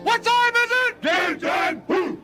What time is it? Game time! Woo!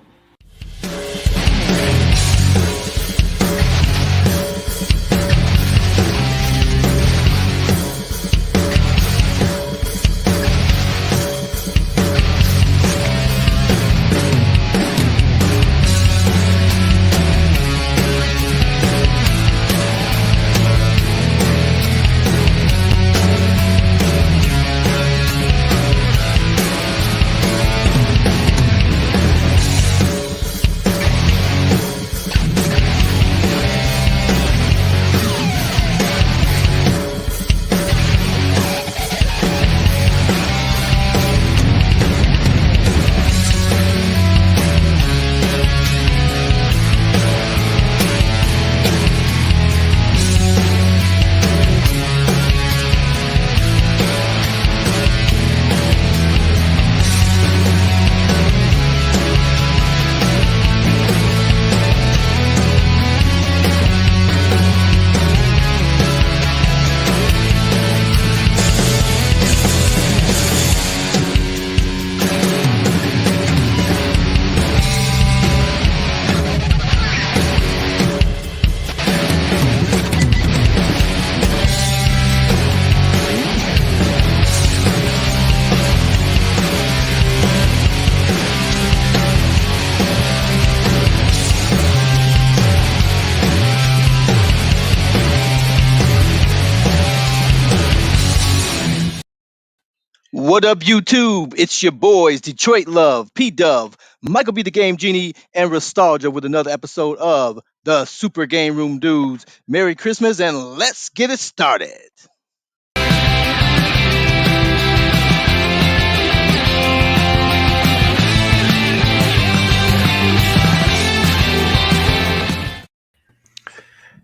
What up, YouTube? It's your boys, Detroit Love, P-Dove, Michael B. the Game Genie, and Nostalgia with another episode of the Super Game Room Dudes. Merry Christmas, and let's get it started.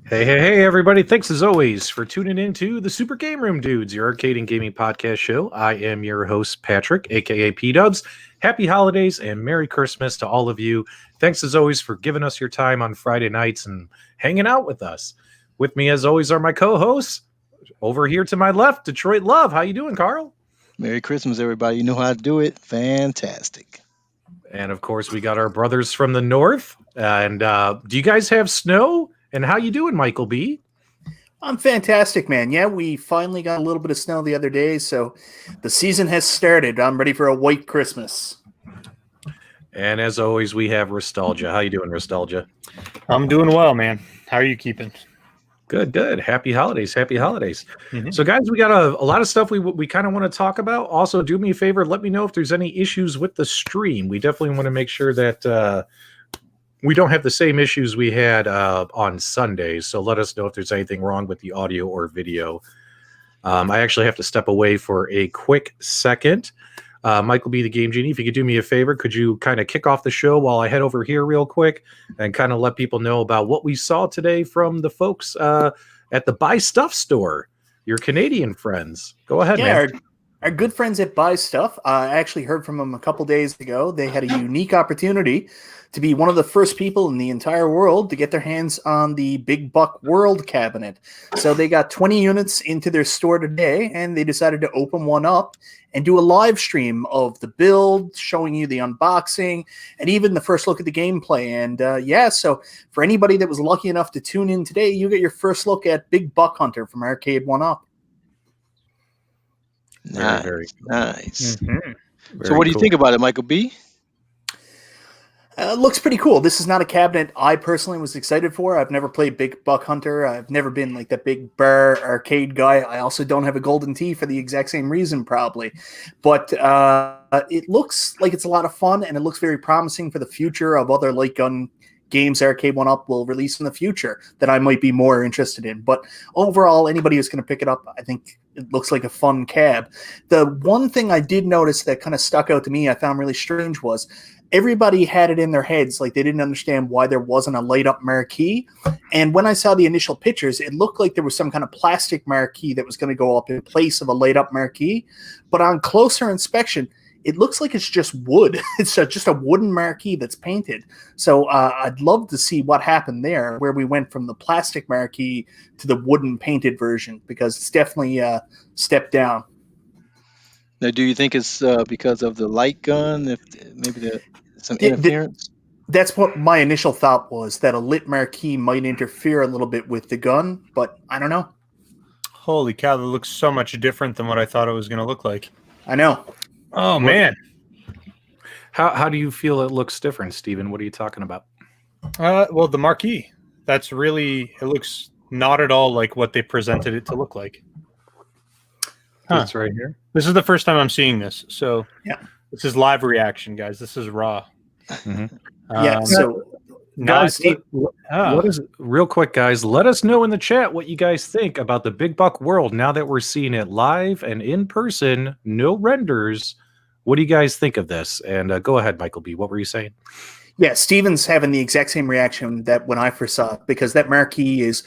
Hey, everybody. Thanks as always for tuning in to the Super Game Room Dudes, your arcade and gaming podcast show. I am your host, Patrick, aka P-Dubs. Happy holidays and Merry Christmas to all of you. Thanks as always for giving us your time on Friday nights and hanging out with us. With me as always are my co-hosts. Over here to my left, Detroit Love. How you doing, Carl? Merry Christmas, everybody. You know how to do it. Fantastic. And of course, we got our brothers from the north. And do you guys have snow? And how you doing, Michael B? I'm fantastic, man. Yeah, we finally got a little bit of snow the other day, so the season has started. I'm ready for a white Christmas. And as always, we have Nostalgia. How you doing, Nostalgia? I'm doing well, man. How are you keeping? Good. Happy holidays. Mm-hmm. So, guys, we got a lot of stuff we kind of want to talk about. Also, do me a favor. Let me know if there's any issues with the stream. We definitely want to make sure that we don't have the same issues we had on Sundays. So let us know if there's anything wrong with the audio or video. I actually have to step away for a quick second. Michael B. the Game Genie, if you could do me a favor, could you kind of kick off the show while I head over here real quick and kind of let people know about what we saw today from the folks at the Buy Stuff store, your Canadian friends. Go ahead, man. Our good friends at Buy Stuff, I actually heard from them a couple days ago. They had a unique opportunity to be one of the first people in the entire world to get their hands on the Big Buck World cabinet. So they got 20 units into their store today, and they decided to open one up and do a live stream of the build, showing you the unboxing, and even the first look at the gameplay. And so for anybody that was lucky enough to tune in today, you get your first look at Big Buck Hunter from Arcade1Up. Nice. Very Nice. Mm-hmm. So what do you think about it, Michael B? Looks pretty cool. This is not a cabinet I personally was excited for. I've never played Big Buck Hunter. I've never been like that big bar arcade guy. I also don't have a golden tee for the exact same reason, probably. But it looks like it's a lot of fun, and it looks very promising for the future of other light gun games Arcade1Up will release in the future that I might be more interested in. But overall, anybody who's going to pick it up, I think it looks like a fun cab. The one thing I did notice that kind of stuck out to me, I found really strange, was everybody had it in their heads like they didn't understand why there wasn't a light-up marquee. And when I saw the initial pictures, it looked like there was some kind of plastic marquee that was going to go up in place of a light-up marquee. But on closer inspection, it looks like it's just wood. It's just a wooden marquee that's painted. So I'd love to see what happened there, where we went from the plastic marquee to the wooden painted version, because it's definitely a step down. Now, do you think it's because of the light gun? If maybe some The- the- interference? That's what my initial thought was, that a lit marquee might interfere a little bit with the gun, but I don't know. Holy cow, that looks so much different than what I thought it was going to look like. I know. Oh, man. How do you feel it looks different, Steven? What are you talking about? Well, the marquee. That's really, it looks not at all like what they presented it to look like. Huh. It's right here. This is the first time I'm seeing this. So Yeah. this is live reaction, guys. This is raw. Mhm. Yeah. So Guys, Ah. what is real quick, guys? Let us know in the chat what you guys think about the Big Buck World now that we're seeing it live and in person, no renders. What do you guys think of this? And go ahead, Michael B. What were you saying? yeah, Steven's having the exact same reaction that when I first saw it, because that marquee is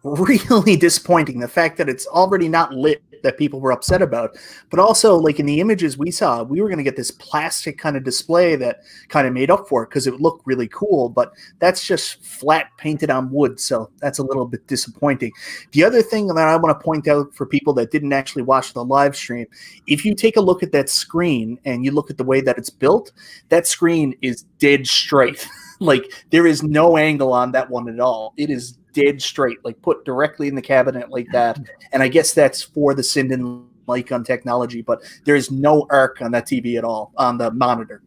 really disappointing. The fact that it's already not lit, that people were upset about, but also like in the images we saw, we were going to get this plastic kind of display that kind of made up for it because it would look really cool, but that's just flat painted on wood, so that's a little bit disappointing. The other thing that I want to point out for people that didn't actually watch the live stream, if you take a look at that screen and you look at the way that it's built, that screen is dead straight. Like there is no angle on that one at all. It is dead straight, like put directly in the cabinet like that. And I guess that's for the Sinden light gun technology, but there is no arc on that TV at all, on the monitor.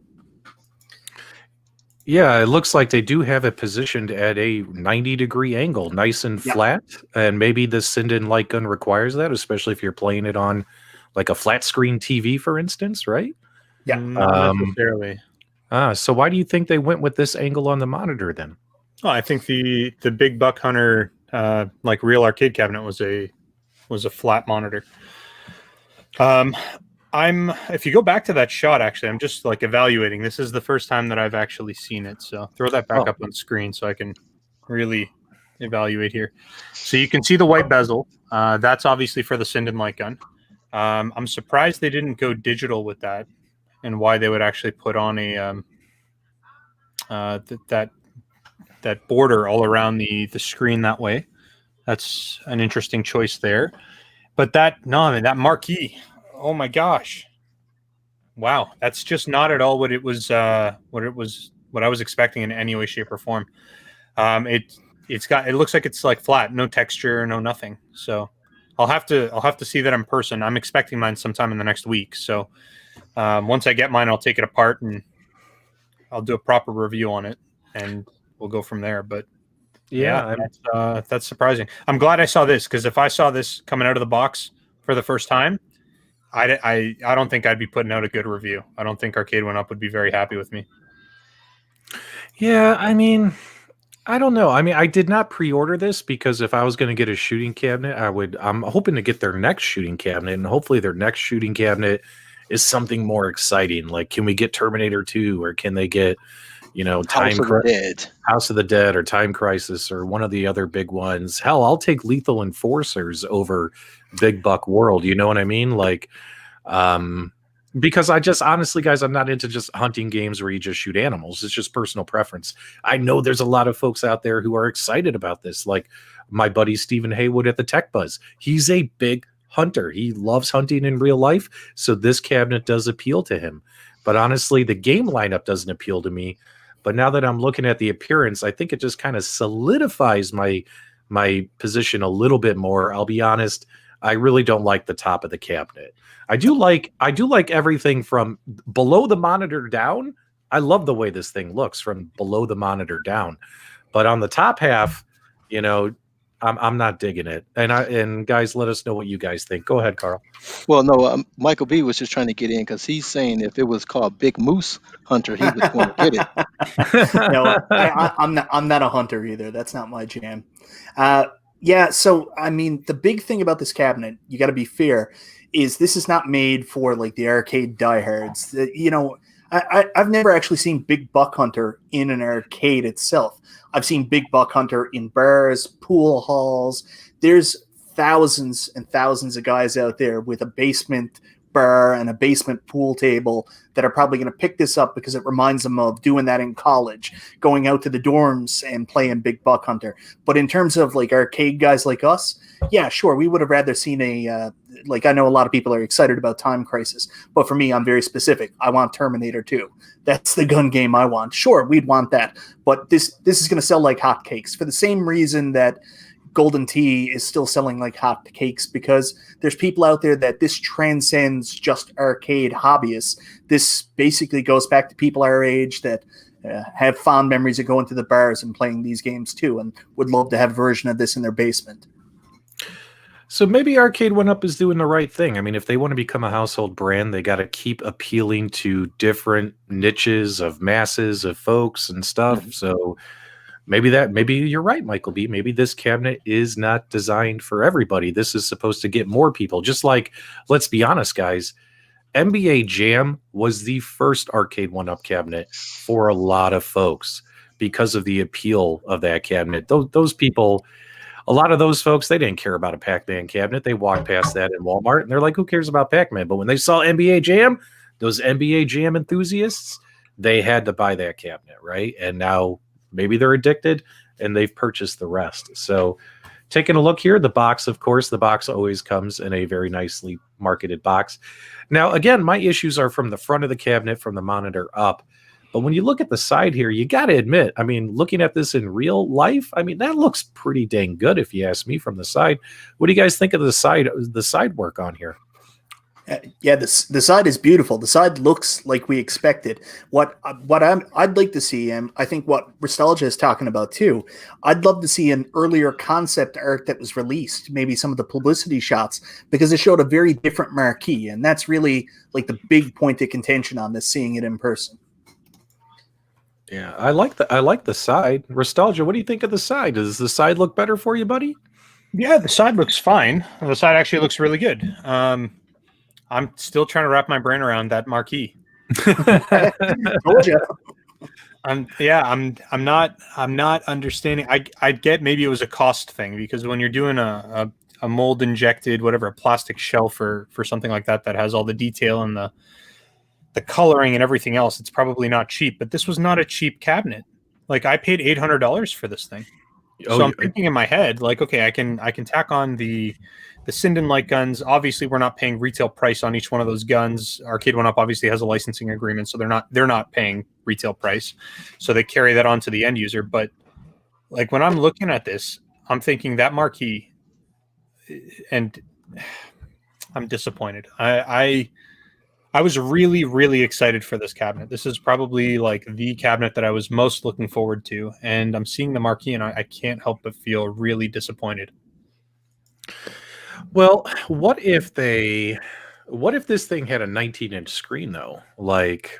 Yeah, it looks like they do have it positioned at a 90-degree angle, nice and Yeah. flat. And maybe the Sinden light gun requires that, especially if you're playing it on like a flat screen TV, for instance, right? Yeah. Not necessarily. So why do you think they went with this angle on the monitor then? Oh, I think the Big Buck Hunter like real arcade cabinet was a flat monitor. If you go back to that shot, actually, I'm just like evaluating. This is the first time that I've actually seen it. So throw that back up on screen so I can really evaluate here. So you can see the white bezel. That's obviously for the Sinden light gun. I'm surprised they didn't go digital with that, and why they would actually put on a that border all around the screen that way. That's an interesting choice there. But that marquee, oh my gosh. Wow, that's just not at all what it was what I was expecting in any way, shape, or form. It looks like it's like flat, no texture, no nothing. So I'll have to see that in person. I'm expecting mine sometime in the next week. So once I get mine, I'll take it apart and I'll do a proper review on it, and we'll go from there. But yeah, that's surprising. I'm glad I saw this, because if I saw this coming out of the box for the first time, I don't think I'd be putting out a good review. I don't think Arcade1Up would be very happy with me. Yeah, I mean, I don't know. I mean, I did not pre-order this because if I was going to get a shooting cabinet, I'm hoping to get their next shooting cabinet, and hopefully their next shooting cabinet is something more exciting. Like, can we get Terminator 2, or can they get, House of the Dead or Time Crisis or one of the other big ones? Hell, I'll take Lethal Enforcers over Big Buck World. You know what I mean? Like, because I just honestly, guys, I'm not into just hunting games where you just shoot animals. It's just personal preference. I know there's a lot of folks out there who are excited about this. Like my buddy Stephen Haywood at the Tech Buzz. He's a big hunter. He loves hunting in real life. So this cabinet does appeal to him. But honestly, the game lineup doesn't appeal to me. But now that I'm looking at the appearance, I think it just kind of solidifies my position a little bit more. I'll be honest, I really don't like the top of the cabinet. I do like everything from below the monitor down. I love the way this thing looks from below the monitor down. But on the top half, I'm not digging it. And guys, let us know what you guys think. Go ahead, Carl. Well, no, Michael B was just trying to get in because he's saying if it was called Big Moose Hunter, he would want to get it. No, I'm not a hunter either. That's not my jam. Yeah, so I mean, the big thing about this cabinet, you got to be fair, is this is not made for like the arcade diehards. I've never actually seen Big Buck Hunter in an arcade itself. I've seen Big Buck Hunter in bars, pool halls. There's thousands and thousands of guys out there with a basement bar and a basement pool table that are probably going to pick this up because it reminds them of doing that in college, going out to the dorms and playing Big Buck Hunter. But in terms of like arcade guys like us, yeah, sure, we would have rather seen a like, I know a lot of people are excited about Time Crisis, but for me, I'm very specific. I want Terminator 2. That's the gun game I want. Sure, we'd want that, but this is going to sell like hotcakes for the same reason that Golden Tee is still selling like hotcakes, because there's people out there that this transcends just arcade hobbyists. This basically goes back to people our age that have fond memories of going to the bars and playing these games too, and would love to have a version of this in their basement. So maybe Arcade1Up is doing the right thing. I mean, if they want to become a household brand, they got to keep appealing to different niches of masses of folks and stuff. Mm-hmm. So maybe you're right, Michael B. Maybe this cabinet is not designed for everybody. This is supposed to get more people. Just like, let's be honest, guys, NBA Jam was the first Arcade1Up cabinet for a lot of folks because of the appeal of that cabinet. Those people, a lot of those folks, they didn't care about a Pac-Man cabinet. They walked past that in Walmart and they're like, who cares about Pac-Man? But when they saw NBA Jam, those NBA Jam enthusiasts, they had to buy that cabinet, right? And now maybe they're addicted and they've purchased the rest. So taking a look here, the box, of course, the box always comes in a very nicely marketed box. Now, again, my issues are from the front of the cabinet, from the monitor up. But when you look at the side here, you got to admit, I mean, looking at this in real life, I mean, that looks pretty dang good if you ask me from the side. What do you guys think of the side work on here? Yeah, the side is beautiful. The side looks like we expected. I'd like to see, and I think what Nostalgia is talking about too, I'd love to see an earlier concept art that was released, maybe some of the publicity shots, because it showed a very different marquee, and that's really like the big point of contention on this, seeing it in person. Yeah, I like the side. Nostalgia, what do you think of the side? Does the side look better for you, buddy? Yeah, the side looks fine. The side actually looks really good. I'm still trying to wrap my brain around that marquee. Told you. I'm not understanding. I get maybe it was a cost thing, because when you're doing a mold injected, whatever, a plastic shell for something like that has all the detail and the coloring and everything else, it's probably not cheap. But this was not a cheap cabinet. Like, I paid $800 for this thing. So I'm thinking in my head, like, okay, I can tack on the Sinden light guns. Obviously, we're not paying retail price on each one of those guns. Arcade1Up obviously has a licensing agreement, so they're not paying retail price. So they carry that on to the end user. But like, when I'm looking at this, I'm thinking that marquee, and I'm disappointed. I was really, really excited for this cabinet. This is probably like the cabinet that I was most looking forward to. And I'm seeing the marquee and I can't help but feel really disappointed. Well, what if this thing had a 19-inch screen though? Like,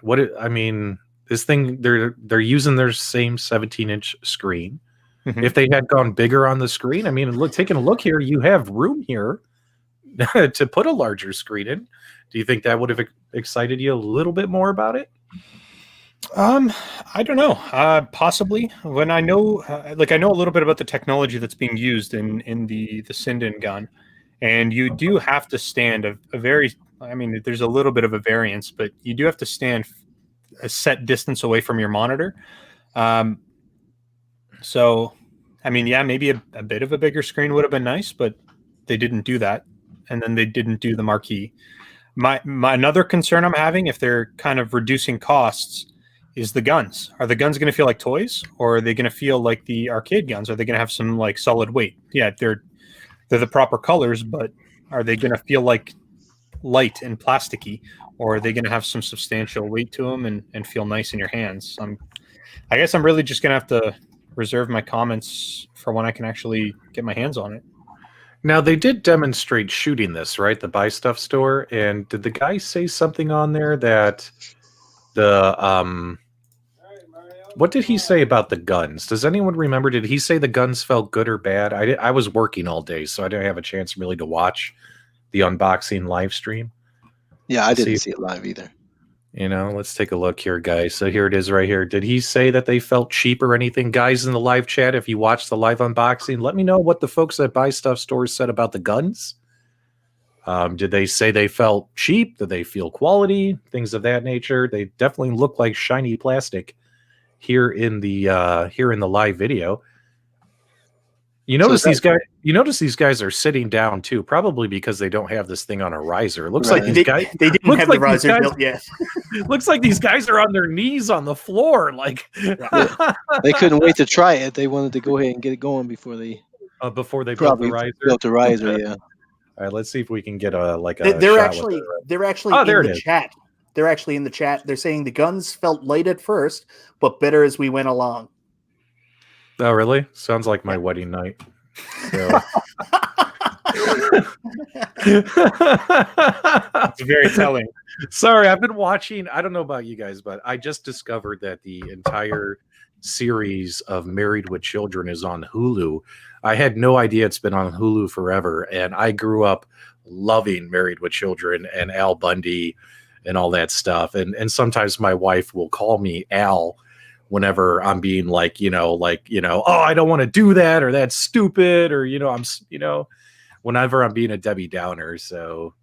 this thing, they're using their same 17-inch screen. Mm-hmm. If they had gone bigger on the screen, I mean, taking a look here, you have room here to put a larger screen in. Do you think that would have excited you a little bit more about it? I don't know. Possibly. When I know, I know a little bit about the technology that's being used in the Sinden gun, and you do have to stand there's a little bit of a variance, but you do have to stand a set distance away from your monitor. So, I mean, yeah, maybe a bit of a bigger screen would have been nice, but they didn't do that, and then they didn't do the marquee. My another concern I'm having, if they're kind of reducing costs, is the guns. Are the guns going to feel like toys, or are they going to feel like the arcade guns? Are they going to have some like solid weight? Yeah, they're the proper colors, but are they going to feel like light and plasticky, or are they going to have some substantial weight to them and feel nice in your hands? I guess I'm really just going to have to reserve my comments for when I can actually get my hands on it. Now, they did demonstrate shooting this, right? The Buy Stuff store. And did the guy say something on there that what did he say about the guns? Does anyone remember? Did he say the guns felt good or bad? I was working all day, so I didn't have a chance really to watch the unboxing live stream. Yeah, I didn't see it live either. You know, let's take a look here, guys. So here it is right here. Did he say that they felt cheap or anything? Guys in the live chat, if you watched the live unboxing, let me know what the folks at Buy Stuff stores said about the guns. Did they say they felt cheap? Did they feel quality? Things of that nature. They definitely look like shiny plastic here in the live video. You So notice is that these guys. You notice these guys are sitting down too, probably because they don't have this thing on a riser. It looks like right? these guys. They didn't Looks have the like these riser guys. built yet. Looks like these guys are on their knees on the floor, like Yeah, they couldn't wait to try it. They wanted to go ahead and get it going before they built the probably riser. built the riser. Yeah. All right, let's see if we can get a They're shot with actually her. they're actually Oh, there in it the is. chat. They're actually in the chat. They're saying the guns felt light at first, but better as we went along. Oh, really? Sounds like my wedding night. So. It's very telling. Sorry, I've been watching. I don't know about you guys, but I just discovered that the entire series of Married with Children is on Hulu. I had no idea it's been on Hulu forever, and I grew up loving Married with Children and Al Bundy and all that stuff. And sometimes my wife will call me Al whenever I'm being oh, I don't want to do that, or that's stupid, or whenever I'm being a Debbie Downer. So,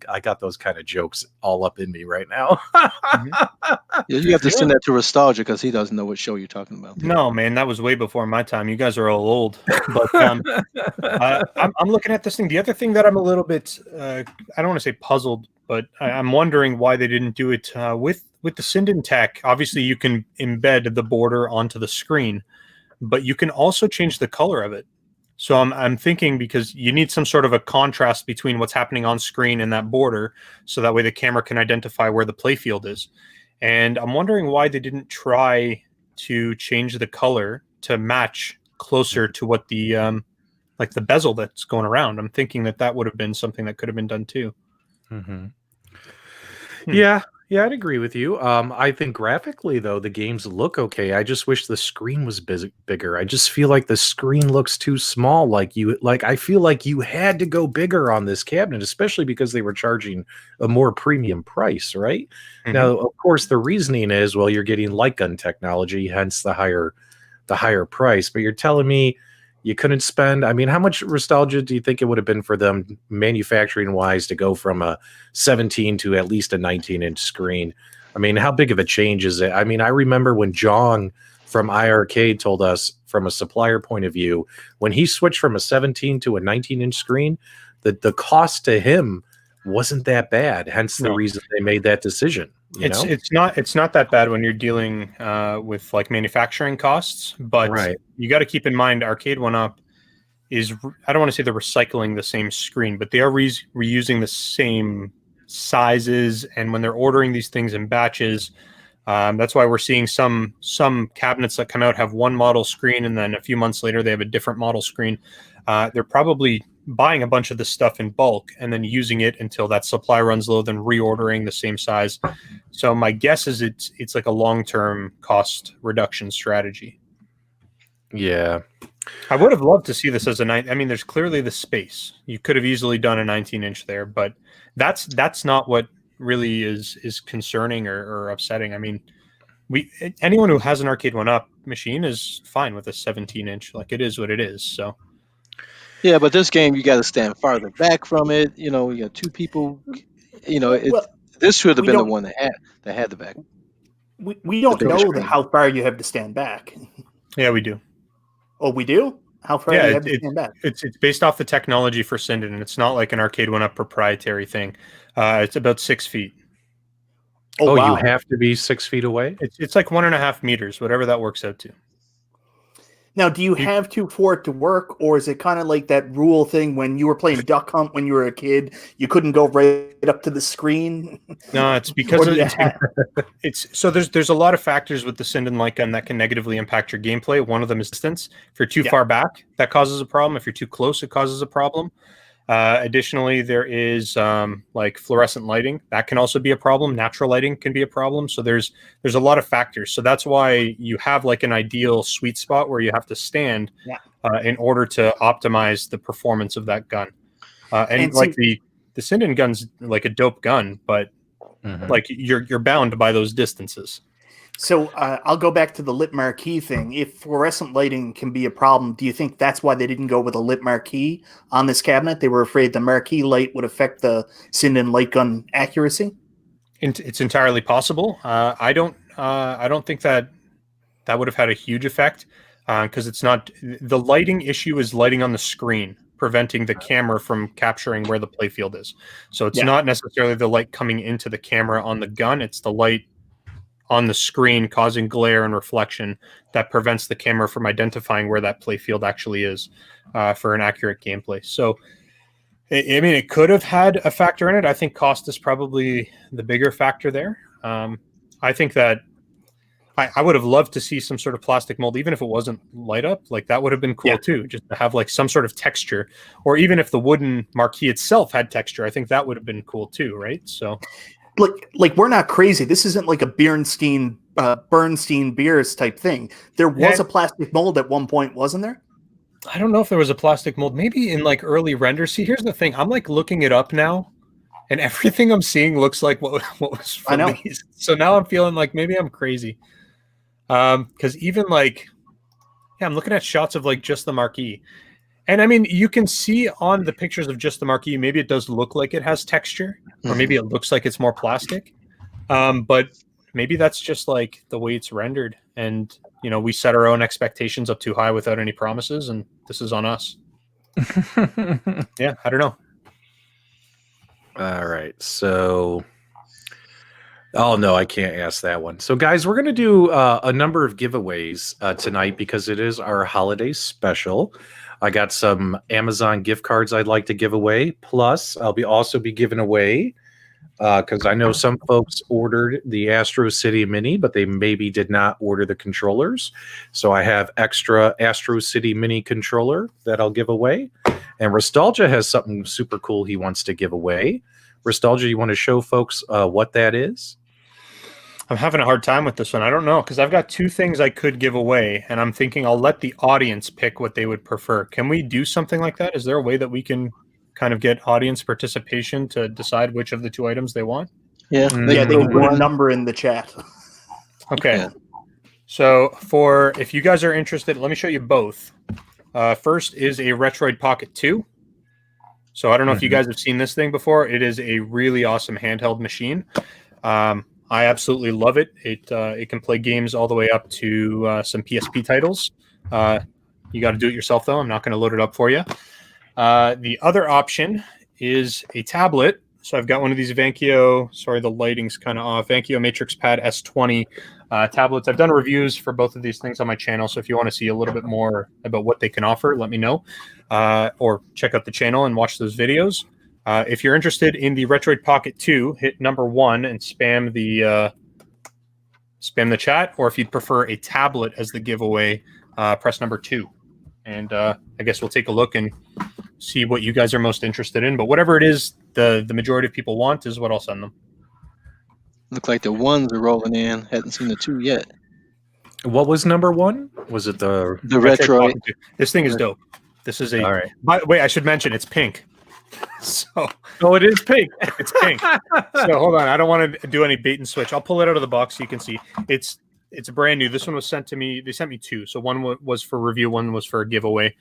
I got those kind of jokes all up in me right now. Yeah, you have to send that to Nostalgia because he doesn't know what show you're talking about. No, man, that was way before my time. You guys are all old. But I'm looking at this thing. The other thing that I'm a little bit, I don't want to say puzzled, but I'm wondering why they didn't do it with the Sinden tech. Obviously, you can embed the border onto the screen, but you can also change the color of it. So I'm thinking, because you need some sort of a contrast between what's happening on screen and that border, so that way the camera can identify where the playfield is. And I'm wondering why they didn't try to change the color to match closer to what the like the bezel that's going around. I'm thinking that would have been something that could have been done too. Mm-hmm. Yeah, I'd agree with you. I think graphically, though, the games look okay. I just wish the screen was bigger. I just feel like the screen looks too small. I feel like you had to go bigger on this cabinet, especially because they were charging a more premium price, right? Mm-hmm. Now, of course, the reasoning is, well, you're getting light gun technology, hence the higher price. But you're telling me you couldn't spend, how much nostalgia do you think it would have been for them manufacturing wise to go from a 17 to at least a 19-inch screen? How big of a change is it? I remember when Jong from iiRcade told us, from a supplier point of view, when he switched from a 17 to a 19-inch screen, that the cost to him wasn't that bad. Hence the reason they made that decision. It's not that bad when you're dealing with like manufacturing costs, but you got to keep in mind Arcade1Up is, I don't want to say they're recycling the same screen, but they are reusing the same sizes, and when they're ordering these things in batches, that's why we're seeing some cabinets that come out have one model screen, and then a few months later they have a different model screen. They're probably buying a bunch of this stuff in bulk and then using it until that supply runs low, then reordering the same size. So my guess is it's like a long-term cost reduction strategy. Yeah. I would have loved to see this as there's clearly the space. You could have easily done a 19-inch there, but that's not what really is concerning or upsetting. Anyone who has an Arcade1Up machine is fine with a 17-inch. Like, it is what it is. So Yeah, but this game you got to stand farther back from it. You got two people. This should have been the one that had the back. We don't know how far you have to stand back. Yeah, we do. Oh, we do? How far do you have to stand back? It's based off the technology for Sinden, and it's not like an Arcade1Up proprietary thing. It's about 6 feet. Oh, wow. You have to be 6 feet away? It's like 1.5 meters, whatever that works out to. Now, do you have to for it to work, or is it kind of like that rule thing when you were playing Duck Hunt when you were a kid? You couldn't go right up to the screen? No, it's because there's a lot of factors with the Sinden light gun that can negatively impact your gameplay. One of them is distance. If you're too far back, that causes a problem. If you're too close, it causes a problem. Additionally, there is like fluorescent lighting. That can also be a problem. Natural lighting can be a problem. So there's a lot of factors. So that's why you have like an ideal sweet spot where you have to stand in order to optimize the performance of that gun. And like the Sinden gun's like a dope gun, but like you're bound by those distances. So I'll go back to the lit marquee thing. If fluorescent lighting can be a problem, do you think that's why they didn't go with a lit marquee on this cabinet? They were afraid the marquee light would affect the Sinden light gun accuracy? It's entirely possible. I don't think that would have had a huge effect. because it's not the lighting issue is lighting on the screen, preventing the camera from capturing where the playfield is. So it's not necessarily the light coming into the camera on the gun; it's the light on the screen causing glare and reflection that prevents the camera from identifying where that playfield actually is for an accurate gameplay. So, I mean, it could have had a factor in it. I think cost is probably the bigger factor there. I think that I would have loved to see some sort of plastic mold, even if it wasn't light up. Like that would have been cool too, just to have like some sort of texture, or even if the wooden marquee itself had texture, I think that would have been cool too, right? So, like we're not crazy. This isn't like a Bernstein beers type thing. There was a plastic mold at one point, wasn't there? I don't know if there was a plastic mold. Maybe in like early renders. See, here's the thing. I'm like looking it up now, and everything I'm seeing looks like what was from these. So now I'm feeling like maybe I'm crazy. Because even like, I'm looking at shots of like just the marquee, and I mean, you can see on the pictures of just the marquee, maybe it does look like it has texture, or maybe it looks like it's more plastic. But maybe that's just like the way it's rendered, and you know, we set our own expectations up too high without any promises, and this is on us. Yeah, I don't know. All right, so. Oh, no, I can't ask that one. So, guys, we're going to do a number of giveaways tonight because it is our holiday special. I got some Amazon gift cards I'd like to give away. Plus, I'll also be giving away, because I know some folks ordered the Astro City Mini, but they maybe did not order the controllers. So I have extra Astro City Mini controller that I'll give away. And Nostalgia has something super cool he wants to give away. Nostalgia, you want to show folks what that is? I'm having a hard time with this one. I don't know, because I've got two things I could give away, and I'm thinking I'll let the audience pick what they would prefer. Can we do something like that? Is there a way that we can kind of get audience participation to decide which of the two items they want? Yeah, they can put a number in the chat. Okay. Yeah. So if you guys are interested, let me show you both. First is a Retroid Pocket 2. So I don't know if you guys have seen this thing before. It is a really awesome handheld machine. I absolutely love it. It can play games all the way up to some PSP titles. You got to do it yourself, though. I'm not going to load it up for you. The other option is a tablet. So I've got one of these Vankyo, sorry, the lighting's kind of off, Vankyo Matrix Pad S20 tablets. I've done reviews for both of these things on my channel. So if you want to see a little bit more about what they can offer, let me know. Or check out the channel and watch those videos. If you're interested in the Retroid Pocket 2, hit number 1 and spam the chat. Or if you'd prefer a tablet as the giveaway, press number 2. And I guess we'll take a look and see what you guys are most interested in. But whatever it is the majority of people want is what I'll send them. Look like the ones are rolling in. Hadn't seen the 2 yet. What was number 1? Was it the Retroid? This thing is dope. This is a. All right. By the way, I should mention it's pink. So. Oh, it is pink. It's pink. So hold on. I don't want to do any bait and switch. I'll pull it out of the box so you can see. It's brand new. This one was sent to me. They sent me 2. So one was for review. One was for a giveaway.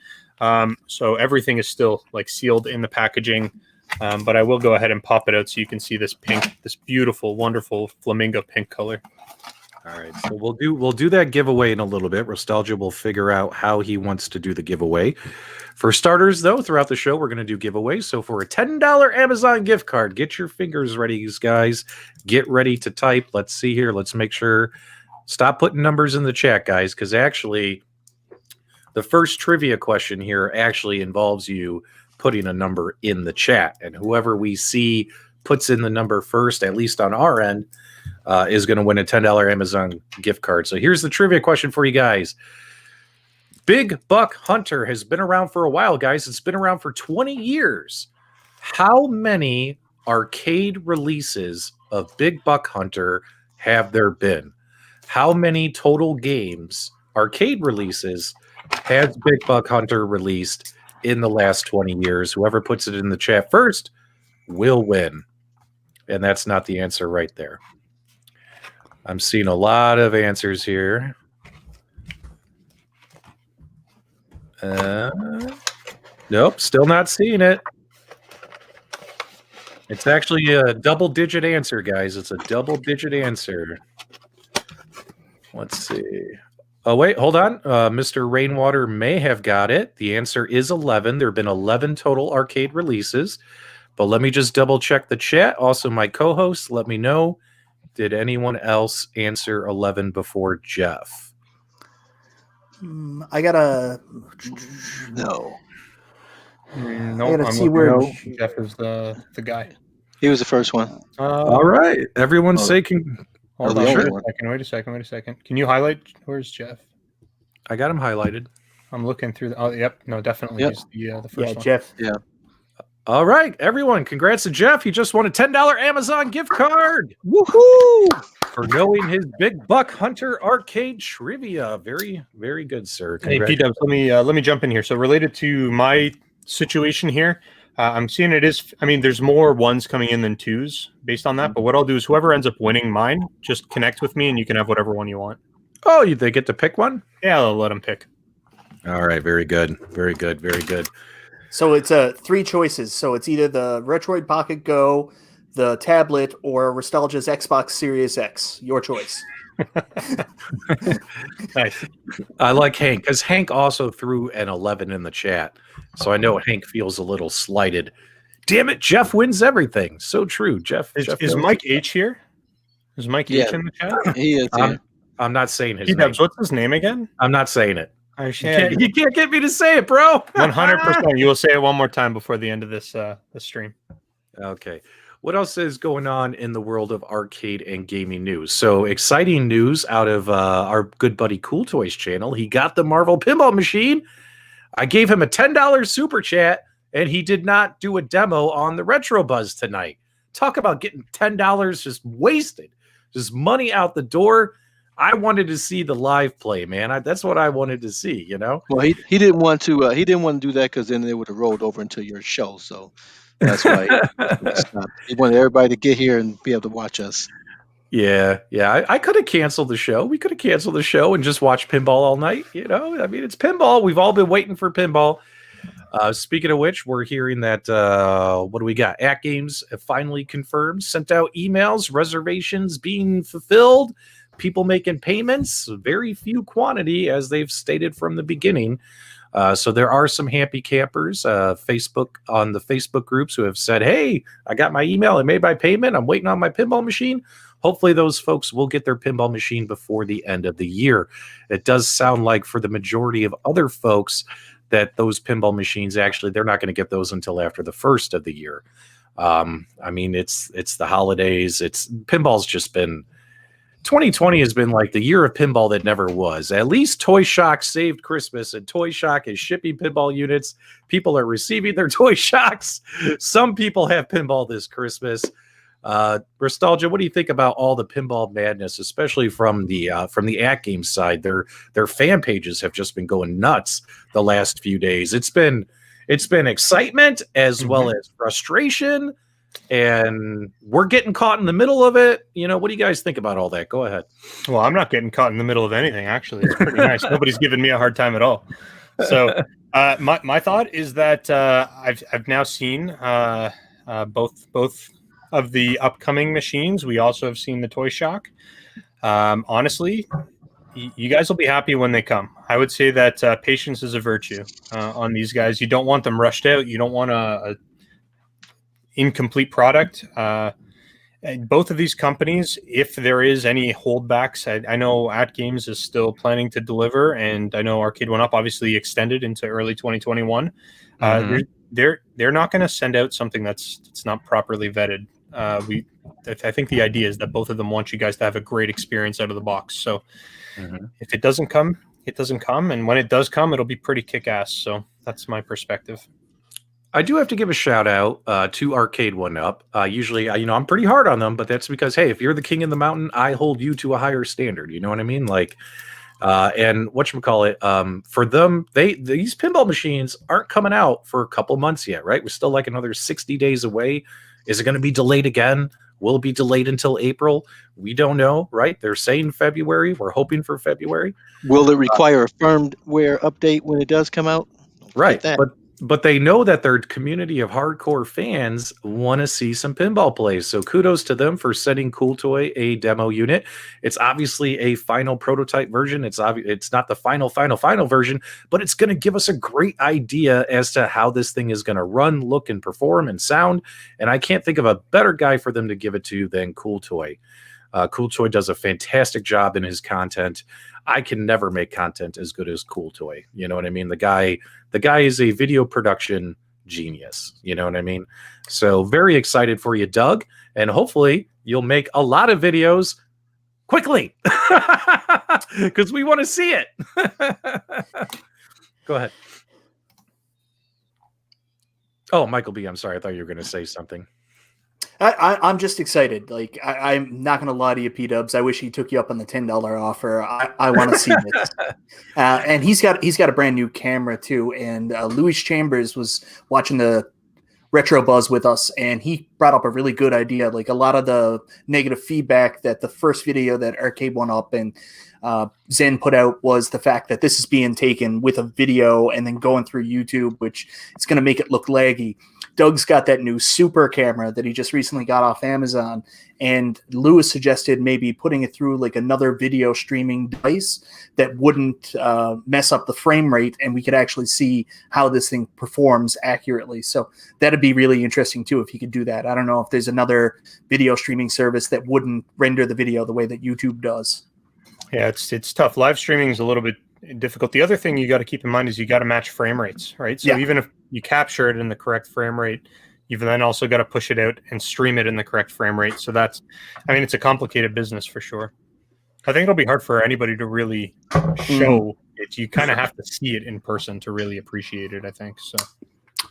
So everything is still like sealed in the packaging. But I will go ahead and pop it out so you can see this pink, this beautiful, wonderful flamingo pink color. All right, so we'll do that giveaway in a little bit. Nostalgia will figure out how he wants to do the giveaway. For starters, though, throughout the show, we're going to do giveaways. So for a $10 Amazon gift card, get your fingers ready, guys. Get ready to type. Let's see here. Let's make sure. Stop putting numbers in the chat, guys, because actually the first trivia question here actually involves you putting a number in the chat. And whoever we see puts in the number first, at least on our end, is going to win a $10 Amazon gift card. So here's the trivia question for you guys. Big Buck Hunter has been around for a while, guys. It's been around for 20 years. How many arcade releases of Big Buck Hunter have there been? How many total games, arcade releases, has Big Buck Hunter released in the last 20 years? Whoever puts it in the chat first will win. And that's not the answer right there. I'm seeing a lot of answers here. Nope, still not seeing it. It's actually a double-digit answer, guys. It's a double-digit answer. Let's see. Oh, wait, hold on. Mr. Rainwater may have got it. The answer is 11. There have been 11 total arcade releases. But let me just double check the chat. Also, my co-host, let me know. Did anyone else answer 11 before Jeff? I gotta. No. No, I gotta I'm see looking. where- No, Jeff is the guy. He was the first one. All right. Everyone Oh. say Hold the on. only Wait a one. second. Wait a second. Can you highlight? Where's Jeff? I got him highlighted. I'm looking through. Oh, yep. No, definitely. Yep. He's the first Yeah, one. Jeff. Yeah. All right, everyone. Congrats to Jeff. He just won a $10 Amazon gift card. Woohoo! For knowing his Big Buck Hunter arcade trivia. Very, very good, sir. Hey, P-Dubs, let me jump in here. So related to my situation here, I'm seeing it is. I mean, there's more ones coming in than twos based on that. But what I'll do is whoever ends up winning mine, just connect with me, and you can have whatever one you want. Oh, they get to pick one? Yeah, I'll let them pick. All right, very good. Very good. Very good. So it's 3 choices. So it's either the Retroid Pocket Go, the tablet, or Nostalgia's Xbox Series X. Your choice. Nice. I like Hank because Hank also threw an 11 in the chat. So I know Hank feels a little slighted. Damn it, Jeff wins everything. So true. Jeff Is Mike H here? Is Mike H in the chat? He is. I'm not saying his P-Dubs, name. what's his name again? I'm not saying it. I You can't get me to say it, bro. 100%. You will say it one more time before the end of this stream. Okay. What else is going on in the world of arcade and gaming news? So exciting news out of our good buddy Cool Toys channel. He got the Marvel pinball machine. I gave him a $10 super chat, and he did not do a demo on the Retro Buzz tonight. Talk about getting $10 just wasted, just money out the door. I wanted to see the live play, man. That's what I wanted to see, you know. Well, he didn't want to. He didn't want to do that because then they would have rolled over into your show. So that's why he stopped. He wanted everybody to get here and be able to watch us. Yeah. I could have canceled the show. We could have canceled the show and just watched pinball all night. You know, I mean, it's pinball. We've all been waiting for pinball. Speaking of which, we're hearing that what do we got? AtGames have finally confirmed, sent out emails, reservations being fulfilled, people making payments, very few quantity as they've stated from the beginning. So there are some happy campers Facebook on the Facebook groups who have said, hey, I got my email, I made my payment, I'm waiting on my pinball machine. Hopefully those folks will get their pinball machine before the end of the year. It does sound like for the majority of other folks that those pinball machines, actually, they're not going to get those until after the first of the year. I mean, it's the holidays. Pinball's just been 2020 has been like the year of pinball that never was. At least Toy Shock saved Christmas, and Toy Shock is shipping pinball units. People are receiving their Toy Shocks. Some people have pinball this Christmas. Nostalgia, what do you think about all the pinball madness, especially from the AtGames side? Their fan pages have just been going nuts the last few days. It's been excitement as well as frustration. And we're getting caught in the middle of it. You know, what do you guys think about all that? Go ahead. Well, I'm not getting caught in the middle of anything, actually. It's pretty nice. Nobody's giving me a hard time at all. So my thought is that I've now seen both of the upcoming machines. We also have seen the Toy Shock. Honestly, you guys will be happy when they come. I would say that patience is a virtue on these guys. You don't want them rushed out. You don't want a incomplete product. Both of these companies, if there is any holdbacks, I know AtGames is still planning to deliver, and I know Arcade1Up obviously extended into early 2021. They're not going to send out something that's not properly vetted. I think the idea is that both of them want you guys to have a great experience out of the box. So if it doesn't come, it doesn't come, and when it does come, it'll be pretty kick-ass. So that's my perspective. I do have to give a shout out to Arcade1Up. Usually, I'm pretty hard on them, but that's because, hey, if you're the king in the mountain, I hold you to a higher standard. You know what I mean? Like, and whatchamacallit, for them, these pinball machines aren't coming out for a couple months yet, right? We're still like another 60 days away. Is it going to be delayed again? Will it be delayed until April? We don't know, right? They're saying February. We're hoping for February. Will it require a firmware update when it does come out? Right. but they know that their community of hardcore fans want to see some pinball plays. So kudos to them for sending Cool Toy a demo unit. It's obviously a final prototype version. It's not the final version, but it's going to give us a great idea as to how this thing is going to run, look, and perform and sound. And I can't think of a better guy for them to give it to than Cool Toy. Cool Toy does a fantastic job in his content. I can never make content as good as Cool Toy. You know what I mean? The guy is a video production genius. You know what I mean? So very excited for you, Doug. And hopefully you'll make a lot of videos quickly because we want to see it. Go ahead. Oh, Michael B., I'm sorry. I thought you were going to say something. I'm just excited. Like I'm not going to lie to you, P-Dubs. I wish he took you up on the $10 offer. I want to see this. And he's got a brand new camera too. And Louis Chambers was watching the Retro Buzz with us, and he brought up a really good idea. Like a lot of the negative feedback that the first video that Arcade1Up and Zen put out was the fact that this is being taken with a video and then going through YouTube, which is going to make it look laggy. Doug's got that new super camera that he just recently got off Amazon, and Lewis suggested maybe putting it through like another video streaming device that wouldn't mess up the frame rate, and we could actually see how this thing performs accurately. So that'd be really interesting too if he could do that. I don't know if there's another video streaming service that wouldn't render the video the way that YouTube does. Yeah, it's tough. Live streaming is a little bit difficult. The other thing you got to keep in mind is you got to match frame rates, right? So even if you capture it in the correct frame rate, you've then also got to push it out and stream it in the correct frame rate. So it's a complicated business for sure. I think it'll be hard for anybody to really show it. You kind of have to see it in person to really appreciate it, I think.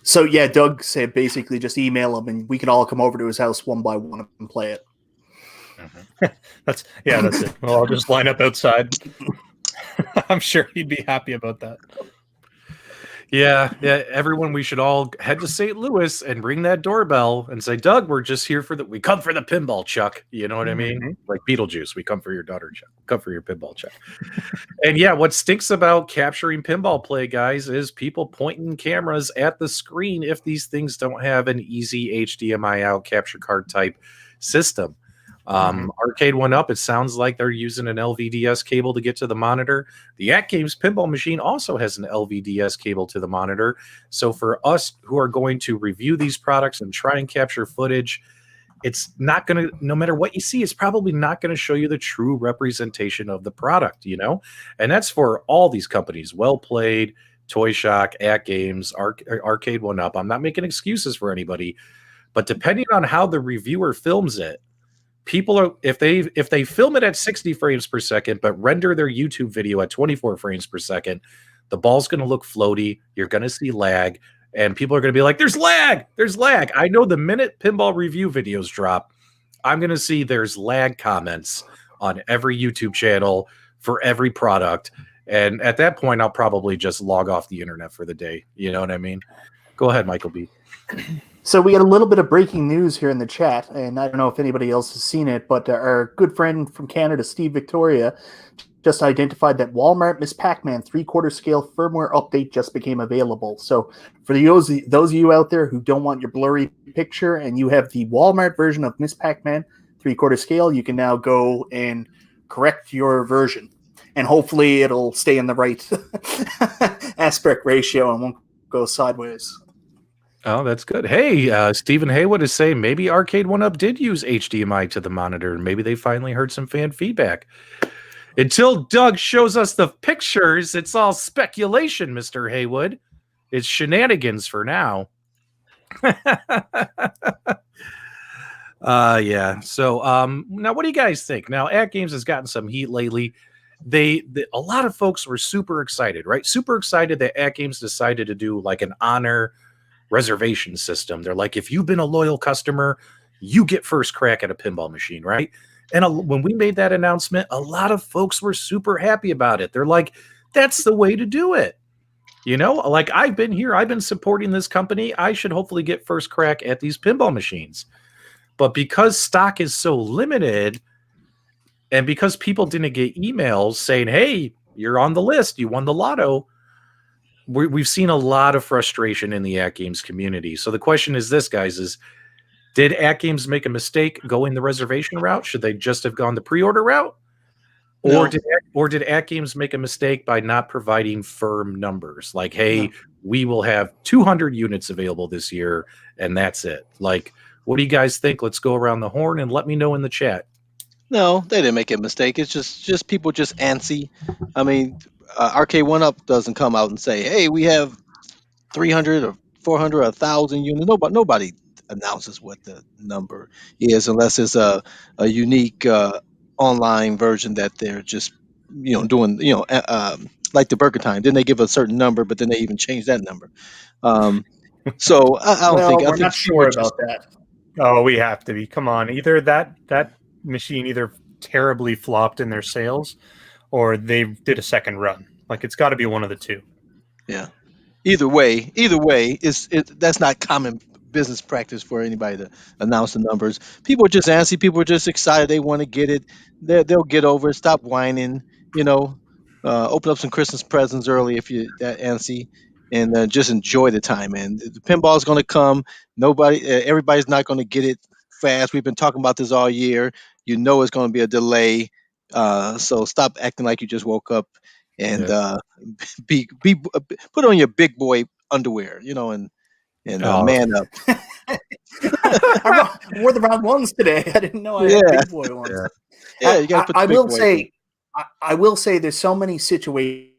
So yeah, Doug said basically just email him and we can all come over to his house one by one and play it. That's it. Well, I'll just line up outside. I'm sure he'd be happy about that. Yeah. Everyone, we should all head to St. Louis and ring that doorbell and say, Doug, we're just here we come for the pinball, Chuck. You know what I mean? Like Beetlejuice, we come for your daughter, Chuck. Come for your pinball, Chuck. And yeah, what stinks about capturing pinball play, guys, is people pointing cameras at the screen if these things don't have an easy HDMI out capture card type system. Arcade1Up, it sounds like they're using an LVDS cable to get to the monitor. The AtGames pinball machine also has an LVDS cable to the monitor. So for us who are going to review these products and try and capture footage, it's not going to, no matter what you see, it's probably not going to show you the true representation of the product, you know? And that's for all these companies, Well Played, Toy Shock, AtGames, Arcade1Up. I'm not making excuses for anybody, but depending on how the reviewer films it, people are, if they film it at 60 frames per second, but render their YouTube video at 24 frames per second, the ball's going to look floaty. You're going to see lag, and people are going to be like, there's lag. I know the minute pinball review videos drop, I'm going to see there's lag comments on every YouTube channel for every product. And at that point, I'll probably just log off the internet for the day. You know what I mean? Go ahead, Michael B. So we got a little bit of breaking news here in the chat, and I don't know if anybody else has seen it, but our good friend from Canada, Steve Victoria, just identified that Walmart Miss Pac-Man 3/4 scale firmware update just became available. So for those of you out there who don't want your blurry picture and you have the Walmart version of Miss Pac-Man 3/4 scale, you can now go and correct your version. And hopefully it'll stay in the right aspect ratio and won't go sideways. Oh, that's good. Hey, Stephen Haywood is saying maybe Arcade1Up did use HDMI to the monitor, and maybe they finally heard some fan feedback. Until Doug shows us the pictures, it's all speculation, Mr. Haywood. It's shenanigans for now. Yeah. So now what do you guys think? Now, AtGames has gotten some heat lately. A lot of folks were super excited, right? Super excited that AtGames decided to do like an honor reservation system. They're like, if you've been a loyal customer, you get first crack at a pinball machine, right? And when we made that announcement, a lot of folks were super happy about it. They're like, that's the way to do it. You know, like I've been here, I've been supporting this company. I should hopefully get first crack at these pinball machines. But because stock is so limited, and because people didn't get emails saying, hey, you're on the list, you won the lotto, we've seen a lot of frustration in the AtGames community. So the question is this, guys, is did AtGames make a mistake going the reservation route? Should they just have gone the pre-order route? Or did AtGames make a mistake by not providing firm numbers? Like, hey, we will have 200 units available this year, and that's it. Like, what do you guys think? Let's go around the horn and let me know in the chat. No, they didn't make a mistake. It's just people just antsy. I mean, Arcade1Up doesn't come out and say, "Hey, we have 300 or 400 or 1,000 units." Nobody announces what the number is unless it's a unique online version that they're just doing like the Burger Time. Then they give a certain number, but then they even change that number. So I don't think. Well, I we're think not people sure are just about that. Oh, we have to be. Come on. Either that machine either terribly flopped in their sales or they did a second run. Like, it's got to be one of the two. yeah. Either way, that's not common business practice for anybody to announce the numbers. People are just antsy. People are just excited. They want to get it. They'll get over it. Stop whining. You know, open up some Christmas presents early if you're that antsy, and just enjoy the time. And the pinball is going to come. Everybody's not going to get it fast. We've been talking about this all year. You know, it's going to be a delay. So stop acting like you just woke up and put on your big boy underwear, and man up. I wore the wrong ones today. I didn't know I had Yeah, big boy ones. yeah, you got to put the I big will boys say, I will say, there's so many situations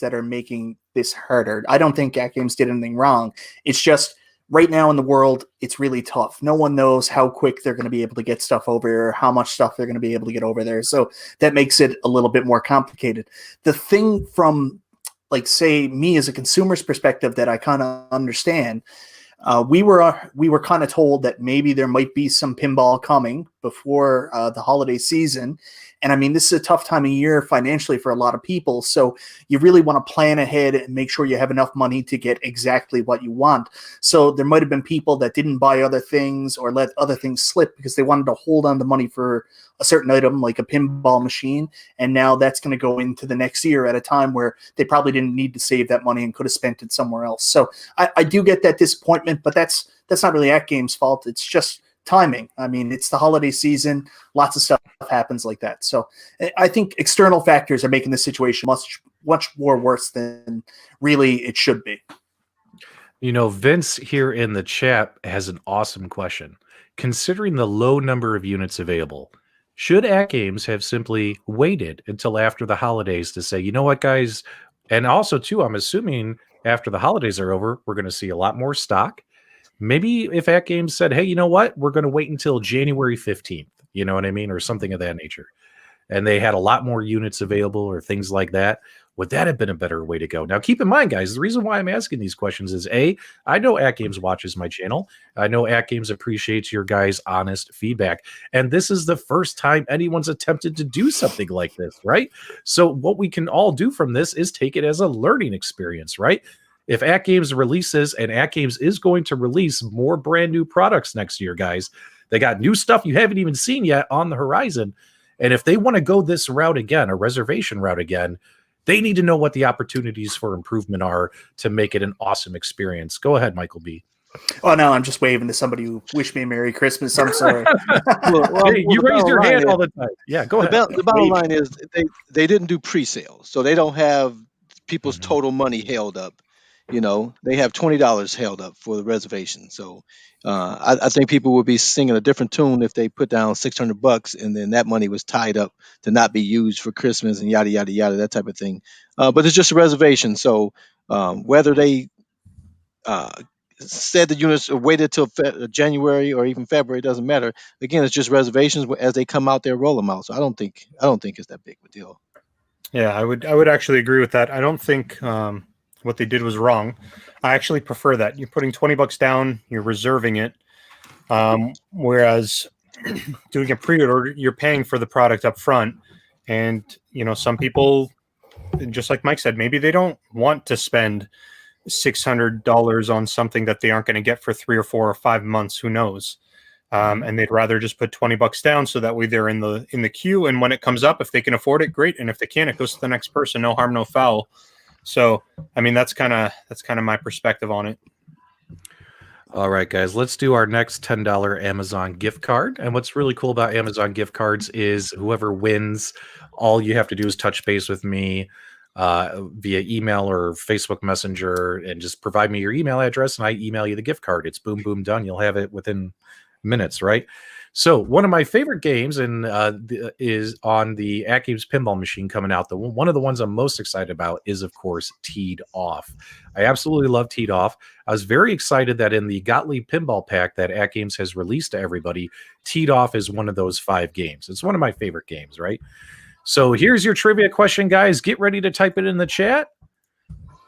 that are making this harder. I don't think AtGames did anything wrong. It's just right now in the world, it's really tough. No one knows how quick they're going to be able to get stuff over, or how much stuff they're going to be able to get over there. So that makes it a little bit more complicated. The thing from, like, say, me as a consumer's perspective that I kind of understand, we were kind of told that maybe there might be some pinball coming before the holiday season. And I mean, this is a tough time of year financially for a lot of people. So you really want to plan ahead and make sure you have enough money to get exactly what you want. So there might have been people that didn't buy other things or let other things slip because they wanted to hold on to money for a certain item like a pinball machine. And now that's going to go into the next year at a time where they probably didn't need to save that money and could have spent it somewhere else. So I do get that disappointment, but that's not really AtGames' fault. It's just timing. I mean, it's the holiday season. Lots of stuff happens like that. So I think external factors are making the situation much more worse than really it should be. Vince here in the chat has an awesome question. Considering the low number of units available, should AtGames have simply waited until after the holidays to say, you know what, guys? And also, too, I'm assuming after the holidays are over, we're going to see a lot more stock. Maybe if AtGames said, hey, you know what? We're going to wait until January 15th, you know what I mean? Or something of that nature. And they had a lot more units available or things like that. Would that have been a better way to go? Now, keep in mind, guys, the reason why I'm asking these questions is, A, I know AtGames watches my channel. I know AtGames appreciates your guys' honest feedback. And this is the first time anyone's attempted to do something like this, right? So what we can all do from this is take it as a learning experience, right? If AtGames releases, and AtGames is going to release more brand new products next year, guys, they got new stuff you haven't even seen yet on the horizon. And if they want to go this route again, a reservation route again, they need to know what the opportunities for improvement are to make it an awesome experience. Go ahead, Michael B. Oh, no, I'm just waving to somebody who wished me a Merry Christmas. I'm sorry. Hey, you raise your hand all the time. Yeah, go ahead. The bottom line is they didn't do pre-sales, so they don't have people's total money held up. They have $20 held up for the reservation. So I think people would be singing a different tune if they put down $600 and then that money was tied up to not be used for Christmas and yada yada yada, that type of thing. But it's just a reservation. So whether they said the units waited till January or even February, doesn't matter. Again, it's just reservations. As they come out, they'll roll them out. So I don't think it's that big of a deal. Yeah, I would actually agree with that. I don't think what they did was wrong. I actually prefer that. You're putting $20 down, you're reserving it. Whereas doing a pre-order, you're paying for the product up front. And, some people, just like Mike said, maybe they don't want to spend $600 on something that they aren't going to get for 3 or 4 or 5 months. Who knows? And they'd rather just put $20 down so that way they're in the queue. And when it comes up, if they can afford it, great. And if they can't, it goes to the next person. No harm, no foul. So, I mean, that's kind of my perspective on it. All right, guys, let's do our next $10 Amazon gift card. And what's really cool about Amazon gift cards is whoever wins, all you have to do is touch base with me via email or Facebook Messenger and just provide me your email address and I email you the gift card. It's boom, boom, done. You'll have it within minutes, right? So one of my favorite games is on the AtGames pinball machine coming out. One of the ones I'm most excited about is, of course, Teed Off. I absolutely love Teed Off. I was very excited that in the Gottlieb pinball pack that AtGames has released to everybody, Teed Off is one of those 5 games. It's one of my favorite games, right? So here's your trivia question, guys. Get ready to type it in the chat.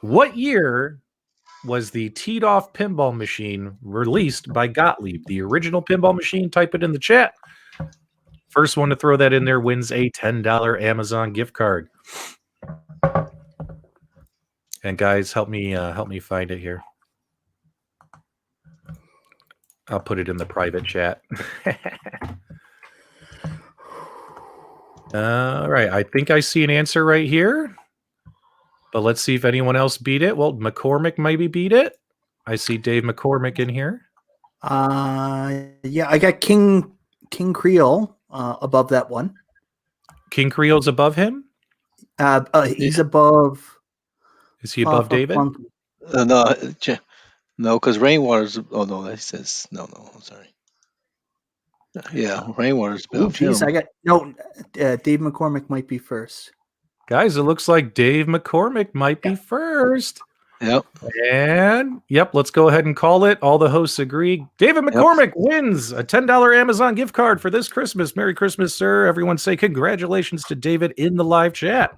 What year was the Teed Off pinball machine released by Gottlieb? The original pinball machine, type it in the chat. First one to throw that in there wins a $10 Amazon gift card. And guys, help me find it here. I'll put it in the private chat. All right, I think I see an answer right here. But let's see if anyone else beat it. Well, McCormick maybe beat it. I see Dave McCormick in here. Yeah, I got King Creole above that one. King Creole's above him? He's above. Is he above David? No, because Rainwater's. Oh no, that says no. I'm sorry. Yeah, Rainwater's. Oh, geez, I got no. Dave McCormick might be first. Guys, it looks like Dave McCormick might be first. Yep. And let's go ahead and call it. All the hosts agree. David McCormick wins a $10 Amazon gift card for this Christmas. Merry Christmas, sir. Everyone say congratulations to David in the live chat.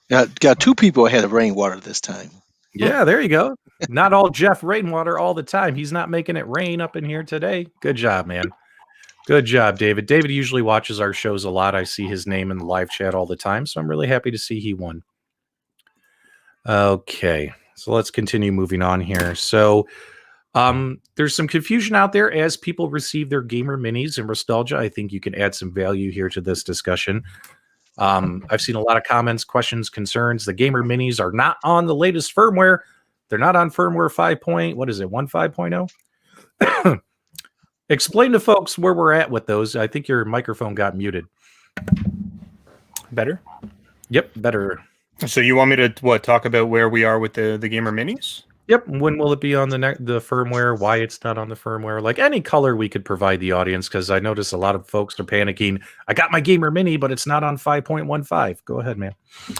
Got 2 people ahead of Rainwater this time. Yeah, there you go. Not all Jeff Rainwater all the time. He's not making it rain up in here today. Good job, man. Good job, David. David usually watches our shows a lot. I see his name in the live chat all the time, so I'm really happy to see he won. Okay, so let's continue moving on here. So there's some confusion out there as people receive their gamer minis and nostalgia. I think you can add some value here to this discussion. I've seen a lot of comments, questions, concerns. The gamer minis are not on the latest firmware. They're not on firmware 1.5.0. Explain to folks where we're at with those. I think your microphone got muted. Better? Yep, better. So you want me to talk about where we are with the gamer minis? Yep. When will it be on the firmware? Why it's not on the firmware? Like any color we could provide the audience, because I notice a lot of folks are panicking. I got my gamer mini, but it's not on 5.15. Go ahead, man.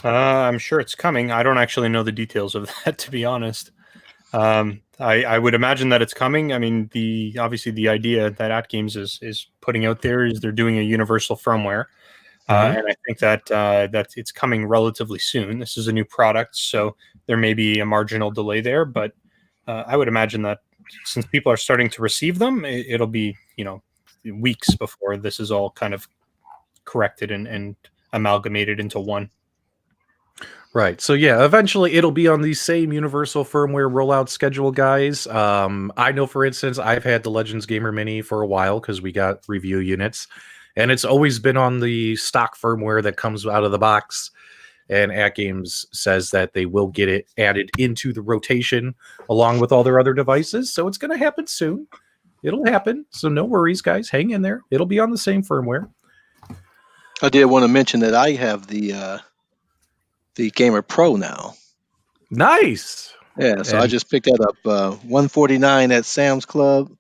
I'm sure it's coming. I don't actually know the details of that, to be honest. I would imagine that it's coming. I mean, obviously the idea that AtGames is putting out there is they're doing a universal firmware, and I think that it's coming relatively soon. This is a new product, so there may be a marginal delay there, but I would imagine that since people are starting to receive them, it'll be weeks before this is all kind of corrected and amalgamated into one. Right. So yeah, eventually it'll be on the same universal firmware rollout schedule, guys. I know, for instance, I've had the Legends Gamer Mini for a while because we got review units, and it's always been on the stock firmware that comes out of the box. And AtGames says that they will get it added into the rotation along with all their other devices. So it's going to happen soon. It'll happen. So no worries, guys. Hang in there. It'll be on the same firmware. I did want to mention that I have the Gamer Pro now. Nice. Yeah, so I just picked that up, $149 at Sam's Club,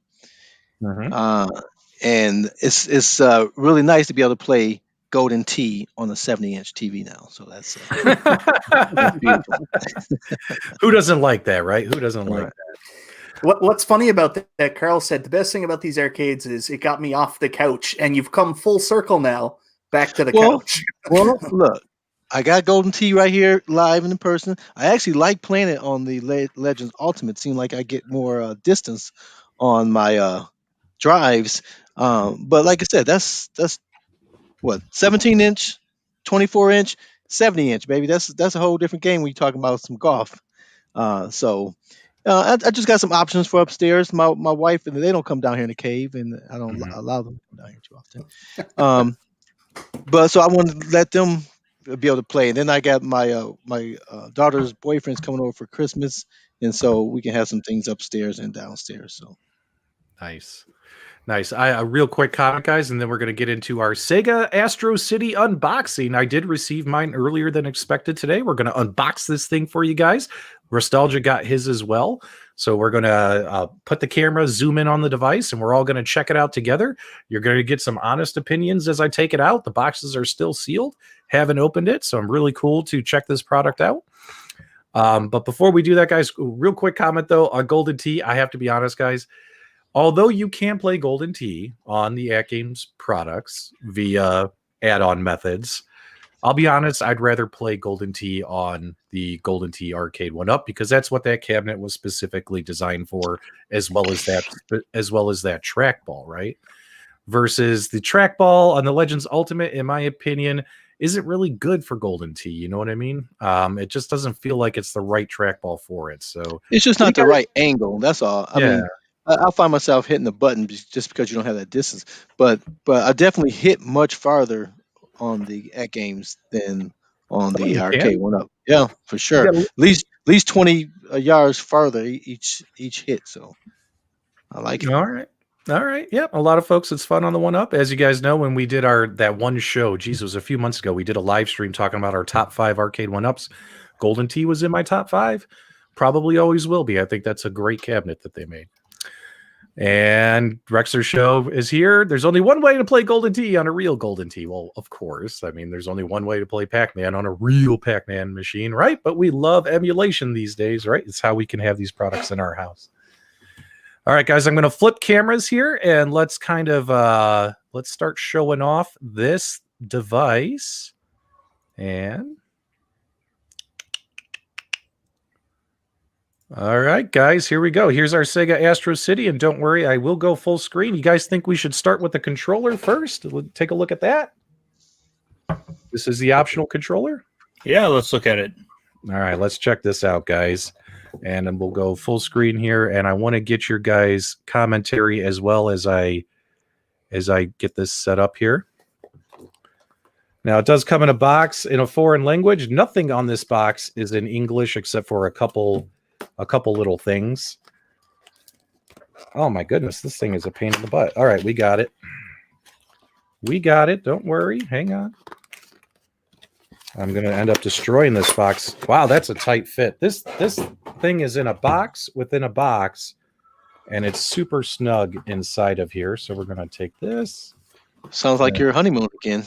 and it's really nice to be able to play Golden Tee on a 70-inch TV now. So that's beautiful. Who doesn't like that, right? Who doesn't like that? What's funny about that, Carl said, the best thing about these arcades is it got me off the couch, and you've come full circle now back to the couch. Well, look. I got Golden Tee right here live and in person. I actually like playing it on the Legends Ultimate. Seems like I get more distance on my drives. But like I said, that's what, 17-inch, 24-inch, 70-inch, baby. That's a whole different game when you're talking about some golf. So I just got some options for upstairs. My wife and they don't come down here in the cave, and I don't allow them to come down here too often. But so I wanted to let them be able to play. And then I got my daughter's boyfriend's coming over for Christmas, and so we can have some things upstairs and downstairs. So Nice. Nice. A real quick comment, guys, and then we're going to get into our Sega Astro City unboxing. I did receive mine earlier than expected today. We're going to unbox this thing for you guys. Nostalgia got his as well. So we're going to put the camera, zoom in on the device, and we're all going to check it out together. You're going to get some honest opinions as I take it out. The boxes are still sealed. Haven't opened it, so I'm really cool to check this product out. But before we do that, guys, real quick comment, though, on Golden Tee. I have to be honest, guys. Although you can play Golden Tee on the AtGames products via add-on methods, I'll be honest, I'd rather play Golden Tee on the Golden Tee Arcade1Up because that's what that cabinet was specifically designed for, as well as that trackball, right? Versus the trackball on the Legends Ultimate, in my opinion, isn't really good for Golden Tee. You know what I mean? It just doesn't feel like it's the right trackball for it. So it's just not the right angle. That's all. I Yeah. mean, I'll find myself hitting the button just because you don't have that distance. But I definitely hit much farther on the AtGames than on the you can? Arcade1Up. Yeah, for sure. Yeah. At least 20 yards farther each hit. So I like it. All right. Yep. A lot of folks, it's fun on the One Up. As you guys know, when we did that one show, geez, it was a few months ago, we did a live stream talking about our top 5 Arcade1Ups. Golden Tee was in my top 5. Probably always will be. I think that's a great cabinet that they made. And Rexer's show is here. There's only one way to play Golden Tee on a real Golden Tee. Well, of course. I mean, there's only one way to play Pac-Man on a real Pac-Man machine, right? But we love emulation these days, right? It's how we can have these products in our house. All right, guys, I'm going to flip cameras here and let's kind of let's start showing off this device. And all right, guys, here we go. Here's our Sega Astro City, and don't worry, I will go full screen. You guys think we should start with the controller first? Take a look at that. This is the optional controller. Yeah, let's look at it. All right, let's check this out, guys. And then we'll go full screen here, and I want to get your guys' commentary as well as I get this set up here. Now, it does come in a box in a foreign language. Nothing on this box is in English except for a couple little things. Oh my goodness, this thing is a pain in the butt. All right, we got it. Don't worry. Hang on. I'm going to end up destroying this box. Wow, that's a tight fit. This thing is in a box within a box, and it's super snug inside of here. So we're going to take this. Sounds like your honeymoon again.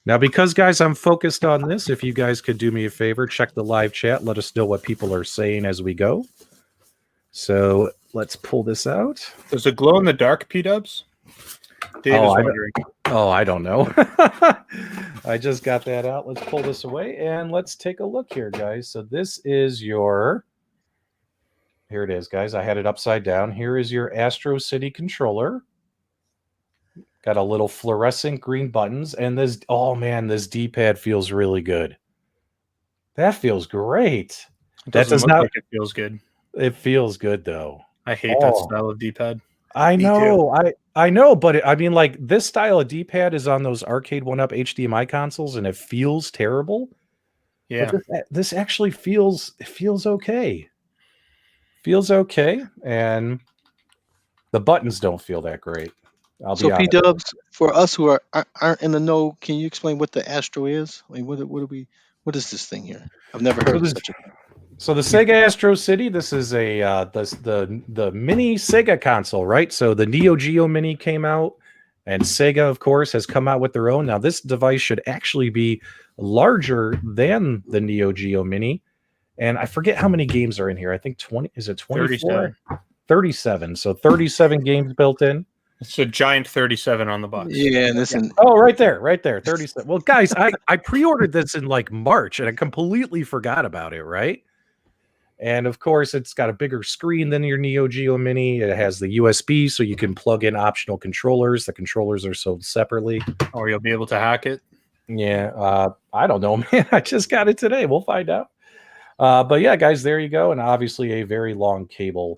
Now, because, guys, I'm focused on this, if you guys could do me a favor, check the live chat. Let us know what people are saying as we go. So let's pull this out. Does it glow in the dark, P-dubs? Dave is wondering. I don't know. I just got that out. Let's pull this away, and let's take a look here, guys. So this is your... Here it is, guys. I had it upside down. Here is your Astro City controller. Got a little fluorescent green buttons, and this, oh man, this D-pad feels really good. That feels great. That does not look like it feels good. It feels good though. I hate that style of D-pad. I know, I know, but I mean, like this style of D-pad is on those Arcade1Up HDMI consoles, and it feels terrible. Yeah, but this actually feels okay. Feels okay, and the buttons don't feel that great. So P-Dubs, for us who aren't in the know, can you explain what the Astro is? I mean, what is this thing here? I've never heard of such a thing. So the Sega Astro City, this is a the mini Sega console, right? So the Neo Geo Mini came out, and Sega, of course, has come out with their own. Now this device should actually be larger than the Neo Geo Mini, and I forget how many games are in here. I think 20. Is it 24? 37. So 37 games built in. It's a giant 37 on the box. Yeah, and this right there, 37. Well, guys, I pre-ordered this in like March, and I completely forgot about it, right? And of course, it's got a bigger screen than your Neo Geo Mini. It has the USB, so you can plug in optional controllers. The controllers are sold separately. Or you'll be able to hack it. Yeah, I don't know, man. I just got it today. We'll find out. But yeah, guys, there you go. And obviously a very long cable,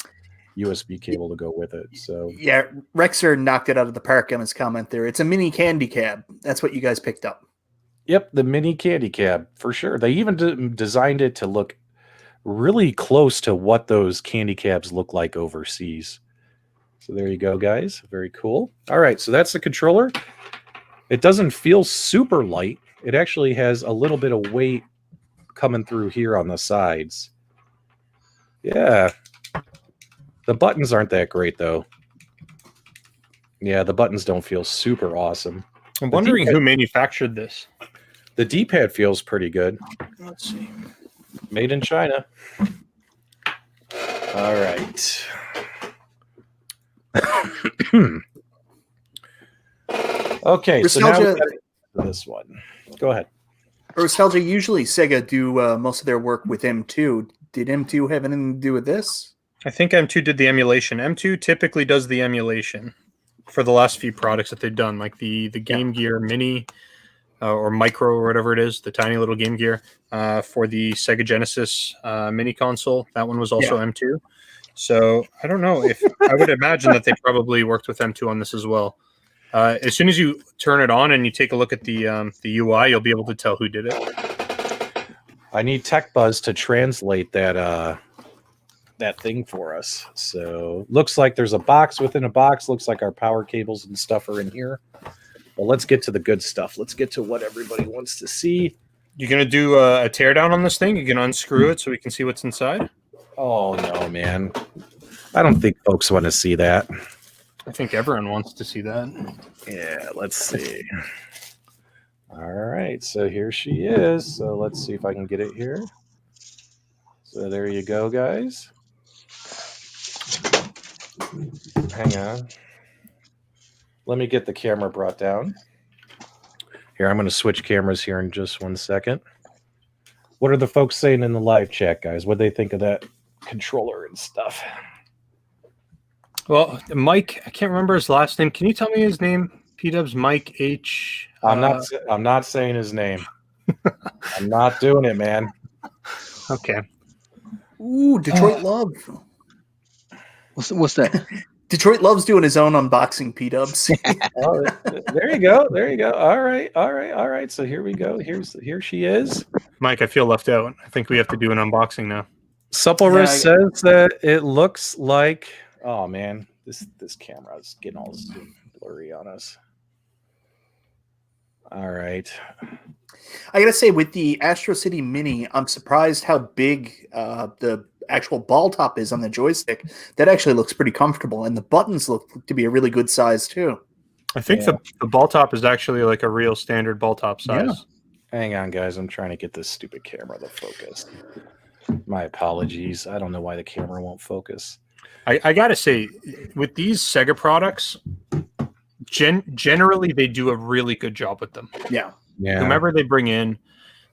USB cable to go with it. So yeah, Rexer knocked it out of the park on his comment there. It's a mini candy cab. That's what you guys picked up. Yep, the mini candy cab for sure. They even designed it to look really close to what those candy cabs look like overseas. So there you go, guys. Very cool. All right, so that's the controller. It doesn't feel super light. It actually has a little bit of weight coming through here on the sides. Yeah. The buttons aren't that great, though. Yeah, the buttons don't feel super awesome. I'm wondering who manufactured this. The D-pad feels pretty good. Let's see. Made in China. All right. Okay, so now we got this one. Go ahead. Nostalgia, usually Sega do most of their work with M2. Did M2 have anything to do with this? I think M2 did the emulation. M2 typically does the emulation for the last few products that they've done, like the Game Gear Mini or Micro or whatever it is, the tiny little Game Gear for the Sega Genesis mini console. That one was also M2. So I don't know if I would imagine that they probably worked with M2 on this as well. As soon as you turn it on and you take a look at the UI, you'll be able to tell who did it. I need TechBuzz to translate that thing for us. So looks like there's a box within a box. Looks like our power cables and stuff are in here. Well, let's get to the good stuff. Let's get to what everybody wants to see. You're gonna do a teardown on this thing? You can unscrew it so we can see what's inside? Oh no, man! I don't think folks want to see that. I think everyone wants to see that. Yeah, let's see. All right, so here she is. So let's see if I can get it here. So there you go, guys. Hang on. Let me get the camera brought down. Here, I'm going to switch cameras here in just 1 second. What are the folks saying in the live chat, guys? What do they think of that controller and stuff? Well, Mike, I can't remember his last name. Can you tell me his name? P-Dubs Mike H. I'm not saying his name. I'm not doing it, man. Okay. Ooh, Detroit Love. What's that? Detroit Love's doing his own unboxing, P-Dubs. Oh, there you go. There you go. All right. So here we go. Here she is. Mike, I feel left out. I think we have to do an unboxing now. Supplerus says that it looks like. Oh man, this camera is getting all blurry on us. All right. I gotta say, with the Astro City Mini, I'm surprised how big the actual ball top is on the joystick. That actually looks pretty comfortable, and the buttons look to be a really good size too. I think the ball top is actually like a real standard ball top size. Yeah. Hang on, guys. I'm trying to get this stupid camera to focus. My apologies. I don't know why the camera won't focus. I gotta say, with these Sega products, generally they do a really good job with them. Yeah. Whomever they bring in,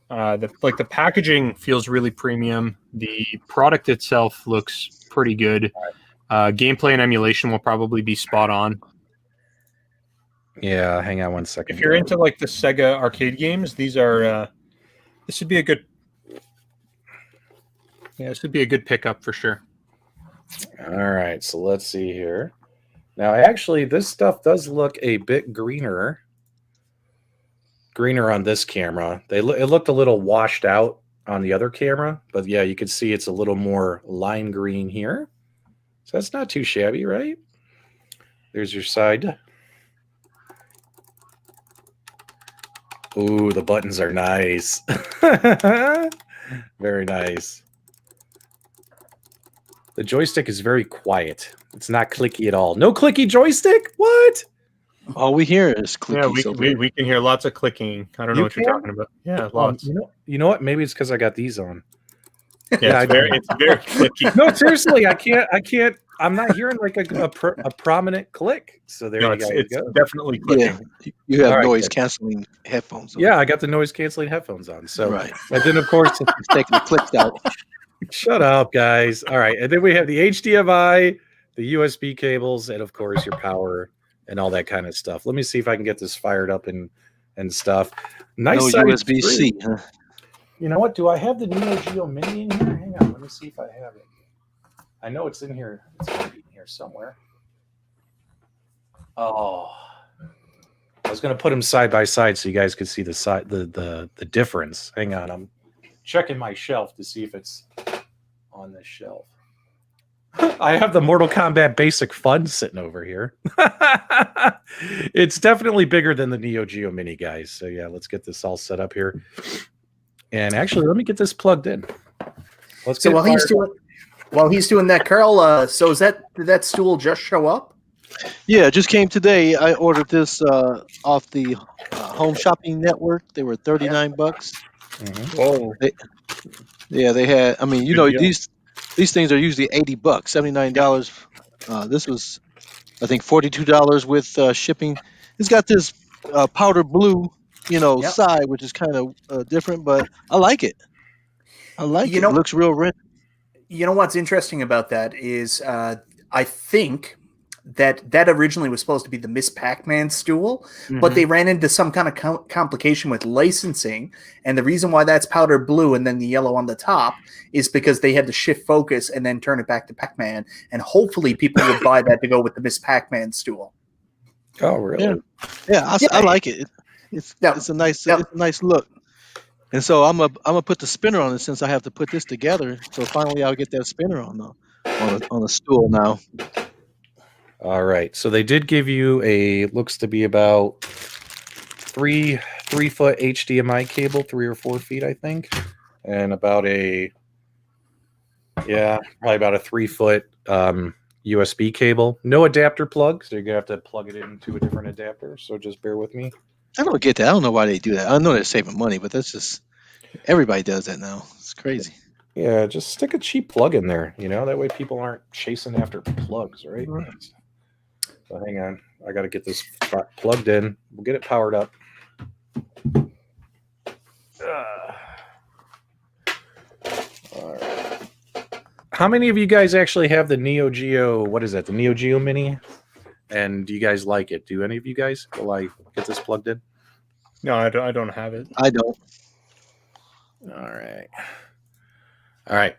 the packaging feels really premium. The product itself looks pretty good. Gameplay and emulation will probably be spot on. Yeah, hang on 1 second. If you're into like the Sega arcade games, these are this would be a good this would be a good pickup for sure. All right, so let's see here. Now, actually, this stuff does look a bit greener on this camera. It looked a little washed out on the other camera, but yeah, you can see it's a little more lime green here. So that's not too shabby, right? There's your side. Ooh, the buttons are nice. Very nice. The joystick is very quiet. It's not clicky at all. No clicky joystick? What? All we hear is clickies. Yeah, we can hear lots of clicking. I don't know what you're talking about. Yeah, lots. You know what? Maybe it's because I got these on. Yeah, it's very clicky. No, seriously, I can't. I'm not hearing like a prominent click. So there you go. It's definitely clicking. Yeah, you have noise canceling headphones on. Yeah, I got the noise canceling headphones on. So right. And then of course it's taking the clicks out. Shut up, guys. All right. And then we have the HDMI, the USB cables, and of course your power and all that kind of stuff. Let me see if I can get this fired up and stuff. Nice no USB-C, huh? You know what? Do I have the Neo Geo Mini in here? Hang on. Let me see if I have it. I know it's in here. It's in here somewhere. Oh. was going to put them side by side so you guys could see the difference. Hang on, I'm checking my shelf to see if it's on this shelf. I have the Mortal Kombat Basic Fun sitting over here. It's definitely bigger than the Neo Geo Mini, guys. So yeah, let's get this all set up here. And actually, let me get this plugged in. Let's So get while he's doing that, Carl, so did that stool just show up? Yeah, it just came today. I ordered this off the Home Shopping Network. They were $39. Whoa. They had. I mean, Good deal. these things are usually $80, $79. This was, I think, $42 with shipping. It's got this powder blue, Yep. side, which is kind of different, but I like it. You It know, looks real rich. You know what's interesting about that is I think that originally was supposed to be the Miss Pac-Man stool, but they ran into some kind of complication with licensing, and the reason why that's powder blue and then the yellow on the top is because they had to shift focus and then turn it back to Pac-Man, and hopefully people would buy that to go with the Miss Pac-Man stool. Oh, really? Yeah, I like it. It's a nice look. And so I'm gonna put the spinner on it since I have to put this together. So finally, I'll get that spinner on the stool now. All right. So they did give you looks to be about 3 foot HDMI cable, 3 or 4 feet, I think, and about probably about a 3 foot USB cable. No adapter plug, so you're gonna have to plug it into a different adapter. So just bear with me. I don't get that. I don't know why they do that. I know they're saving money, but that's just everybody does that now. It's crazy. Yeah, just stick a cheap plug in there. That way people aren't chasing after plugs, right? So hang on, I got to get this plugged in. We'll get it powered up. All right. How many of you guys actually have the Neo Geo? What is that? The Neo Geo Mini? And do you guys like it? Do any of you guys? Will I get this plugged in? No, I don't have it. I don't. All right.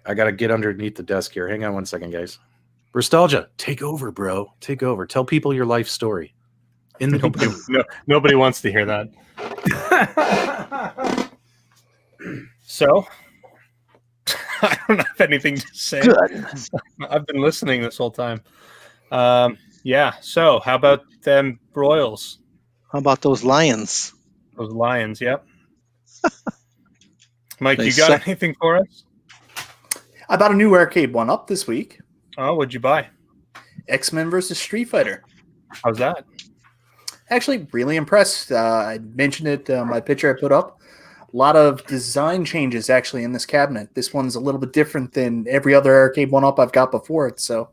I got to get underneath the desk here. Hang on one second, guys. Nostalgia, take over, bro. Take over. Tell people your life story. Nobody wants to hear that. So, I don't have anything to say. Good. I've been listening this whole time. Yeah. So, how about them Royals? How about those Lions? Those Lions. Yep. Mike, They you got suck. anything for us? I bought a new Arcade1Up this week. Oh, what'd you buy? X-Men versus Street Fighter. How's that? Actually, really impressed. I mentioned it, my picture I put up. A lot of design changes actually in this cabinet. This one's a little bit different than every other Arcade1Up I've got before it. So,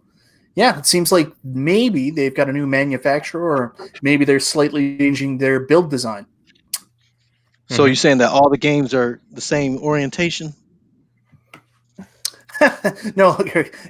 yeah, it seems like maybe they've got a new manufacturer, or maybe they're slightly changing their build design. So you're saying that all the games are the same orientation? No,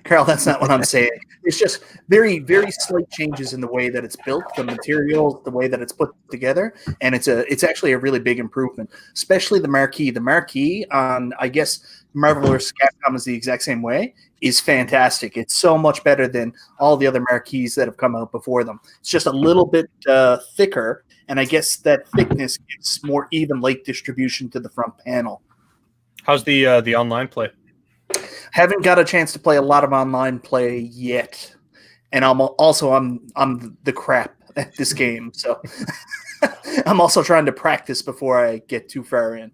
Carl, that's not what I'm saying. It's just very, very slight changes in the way that it's built, the materials, the way that it's put together, and it's actually a really big improvement. Especially the marquee. The marquee on, I guess, Marvel vs. Capcom is the exact same way. Is fantastic. It's so much better than all the other marquees that have come out before them. It's just a little bit thicker, and I guess that thickness gives more even light distribution to the front panel. How's the online play? Haven't got a chance to play a lot of online play yet, and I'm the crap at this game, so I'm also trying to practice before I get too far in.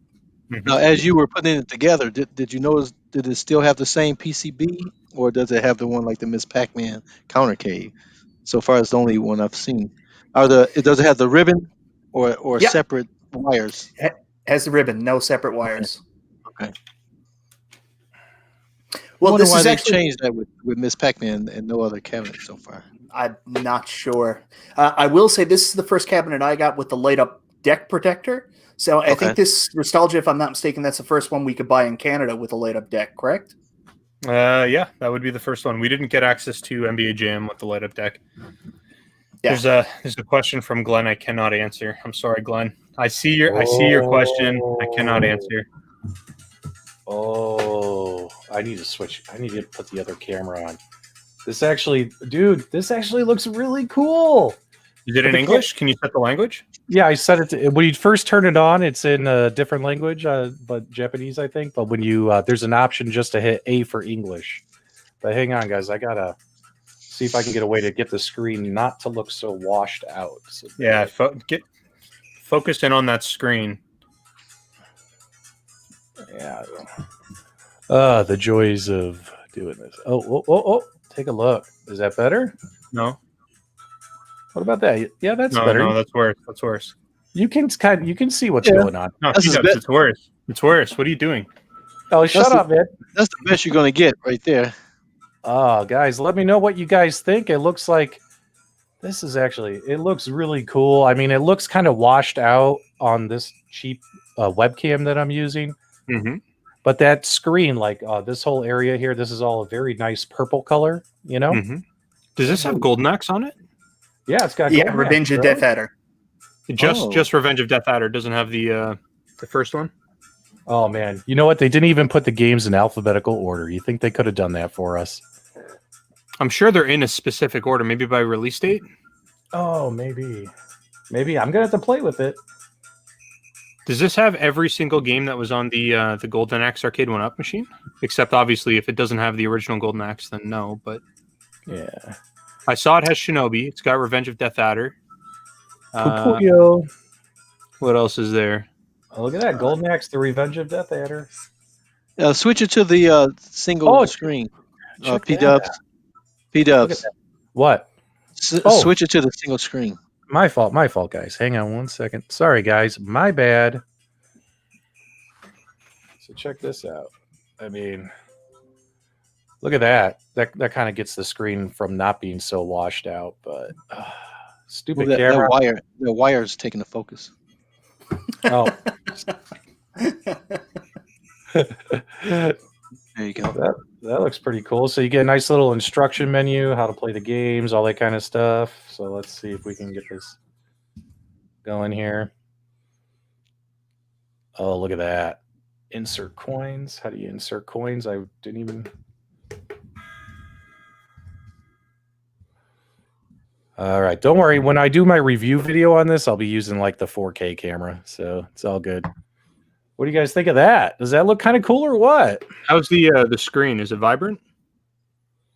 Now, as you were putting it together, did you notice? Did it still have the same PCB, or does it have the one like the Miss Pac-Man countercade? So far, it's the only one I've seen. Does it have the ribbon or Yeah. separate wires? Has the ribbon, no separate wires. Okay. Well, Wonder this why is they actually. changed that with Miss Pac-Man and no other cabinet so far. I'm not sure. I will say this is the first cabinet I got with the light up deck protector. So I think this Nostalgia, if I'm not mistaken, that's the first one we could buy in Canada with a light up deck, correct? Yeah, that would be the first one. We didn't get access to NBA Jam with the light up deck. Yeah. There's a question from Glenn I cannot answer. I'm sorry, Glenn. I see your question. I cannot answer. Oh, I need to switch. I need to put the other camera on. This actually looks really cool. Is it in English? Can you set the language? Yeah, I set it to, when you first turn it on, it's in a different language, but Japanese, I think. But when you there's an option just to hit A for English. But hang on, guys, I gotta see if I can get a way to get the screen not to look so washed out. So Yeah, get focused in on that screen. yeah. The joys of doing this. Oh! Take a look. Is that better? No, What about that? Yeah, that's no, better. no, that's worse. That's worse. You can see what's Yeah. going on. No, That's as P-dubs, bad- it's worse. It's worse. What are you doing? Oh, shut up, man. That's the best you're gonna get right there. Oh, guys, let me know what you guys think. It looks like this is actually, it looks really cool. I mean, it looks kind of washed out on this cheap webcam that I'm using. Mm-hmm. But that screen, like this whole area here, this is all a very nice purple color, you know? Mm-hmm. Does this have Golden Axe on it? Yeah, it's got Yeah, gold Revenge matte, of really? Death Adder. Just Revenge of Death Adder doesn't have the first one. Oh, man. You know what? They didn't even put the games in alphabetical order. You think they could have done that for us? I'm sure they're in a specific order, maybe by release date. Oh, maybe. Maybe. I'm going to have to play with it. Does this have every single game that was on the Golden Axe Arcade1Up machine? Except obviously, if it doesn't have the original Golden Axe, then no. But Yeah. I saw it has Shinobi. It's got Revenge of Death Adder. Pupuyo. What else is there? Oh, look at that. Golden Axe, the Revenge of Death Adder. Switch it to the single screen. Check P that Dubs. out. P Look at Dubs. that. What? Oh. Switch it to the single screen. My fault, guys. Hang on one second. Sorry, guys. My bad. So check this out. I mean, look at that. That kind of gets the screen from not being so washed out, but stupid Well, camera. the wire is taking the focus. Oh. There you go. That looks pretty cool. So you get a nice little instruction menu, how to play the games, all that kind of stuff. So let's see if we can get this going here. Oh, look at that. Insert coins. How do you insert coins? I didn't even... All right. Don't worry. When I do my review video on this, I'll be using like the 4K camera. So it's all good. What do you guys think of that? Does that look kind of cool or what? How's the screen? Is it vibrant?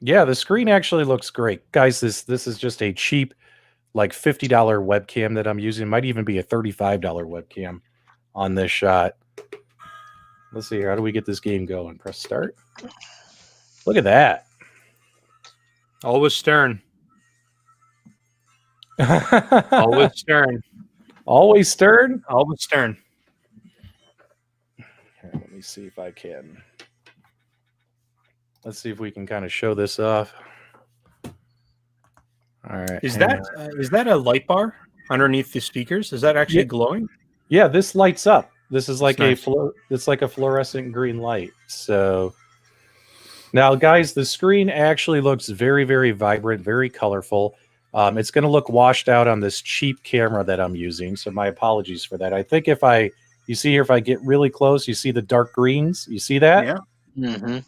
Yeah, the screen actually looks great. Guys, this is just a cheap, like $50 webcam that I'm using. Might even be a $35 webcam on this shot. Let's see here. How do we get this game going? Press start. Look at that. Always stern. Always stern. Always stern. Always stern. Here, let me see if I can. Let's see if we can kind of show this off. All right. Is that a light bar underneath the speakers? Is that actually glowing? Yeah, this lights up. This is like That's it's like a fluorescent green light. So now, guys, the screen actually looks very, very vibrant, very colorful. It's going to look washed out on this cheap camera that I'm using. So my apologies for that. I think you see here, if I get really close, you see the dark greens. You see that? Yeah. Mm-hmm.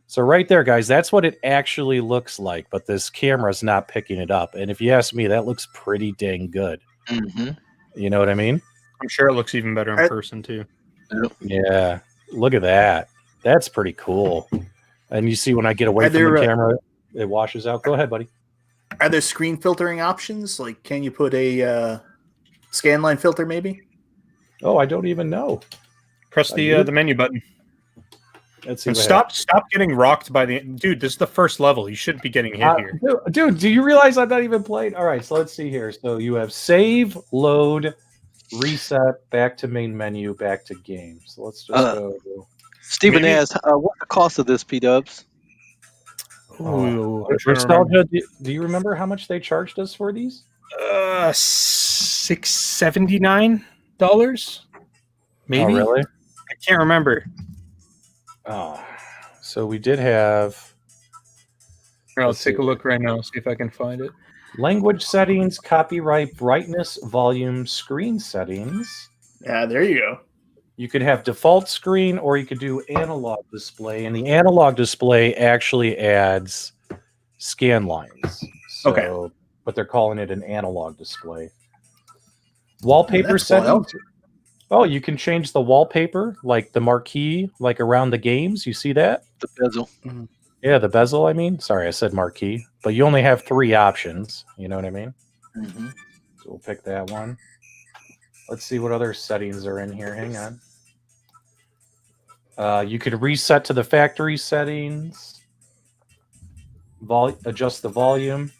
So right there, guys, that's what it actually looks like. But this camera's not picking it up. And if you ask me, that looks pretty dang good. Mm-hmm. You know what I mean? I'm sure it looks even better in person too. Yeah. Look at that. That's pretty cool. And you see when I get away from the camera, it washes out. Go ahead, buddy. Are there screen filtering options? Like, can you put a scanline filter maybe? Oh, I don't even know. Press the menu button. Let's see. And stop getting rocked by the dude. This is the first level. You shouldn't be getting hit here. Dude, do you realize I'm not even playing? All right, so let's see here. So you have save, load, reset, back to main menu, back to game. So let's just go. Stephen asks, what's the cost of this, P Dubs? Nostalgia, do you remember how much they charged us for these? $679, maybe. Oh, really? I can't remember. Oh, so we did have. Here, I'll take a look right now. See if I can find it. Language settings, copyright, brightness, volume, screen settings. Yeah, there you go. You could have default screen or you could do analog display, and the analog display actually adds scan lines. So, Okay. But they're calling it an analog display. Wallpaper That's settings. wild. Oh, you can change the wallpaper, like the marquee, like around the games. You see that? The bezel. Yeah, the bezel, I mean. Sorry, I said marquee. But you only have 3 options. You know what I mean? Mm-hmm. So we'll pick that one. Let's see what other settings are in here. Hang on. You could reset to the factory settings. Adjust the volume.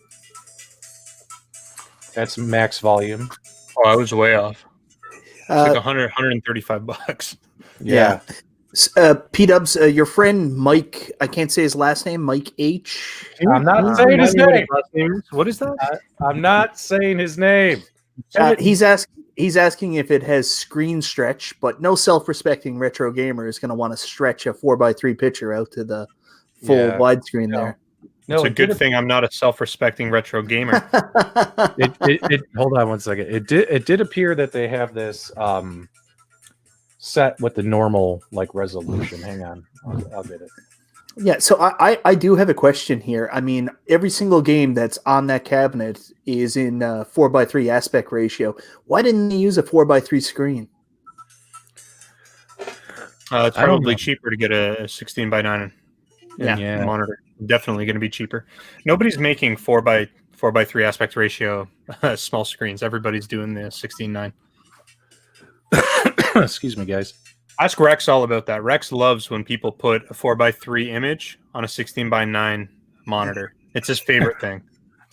That's max volume. Oh, I was way off. It's like Uh, 135 bucks. Yeah. P-Dubs, your friend Mike, I can't say his last name, Mike H. I'm not Can you saying his remind me name. what last name is? What is that? I'm not saying his name. He's asking if it has screen stretch, but no self-respecting retro gamer is going to want to stretch a 4x3 picture out to the full Yeah. widescreen No. there. It's a it good did thing I'm not a self-respecting retro gamer. it hold on one second. It did appear that they have this set with the normal like resolution. Hang on, I'll get it. Yeah, so I do have a question here. I mean, every single game that's on that cabinet is in 4x3 aspect ratio. Why didn't they use a 4x3 screen? It's I don't probably know. cheaper to get a 16 by 9 Yeah. monitor. Definitely going to be cheaper. Nobody's making 4x3 aspect ratio small screens. Everybody's doing the 16:9. Excuse me, guys. Ask Rex all about that. Rex loves when people put a 4x3 image on a 16 by 9 monitor. It's his favorite thing.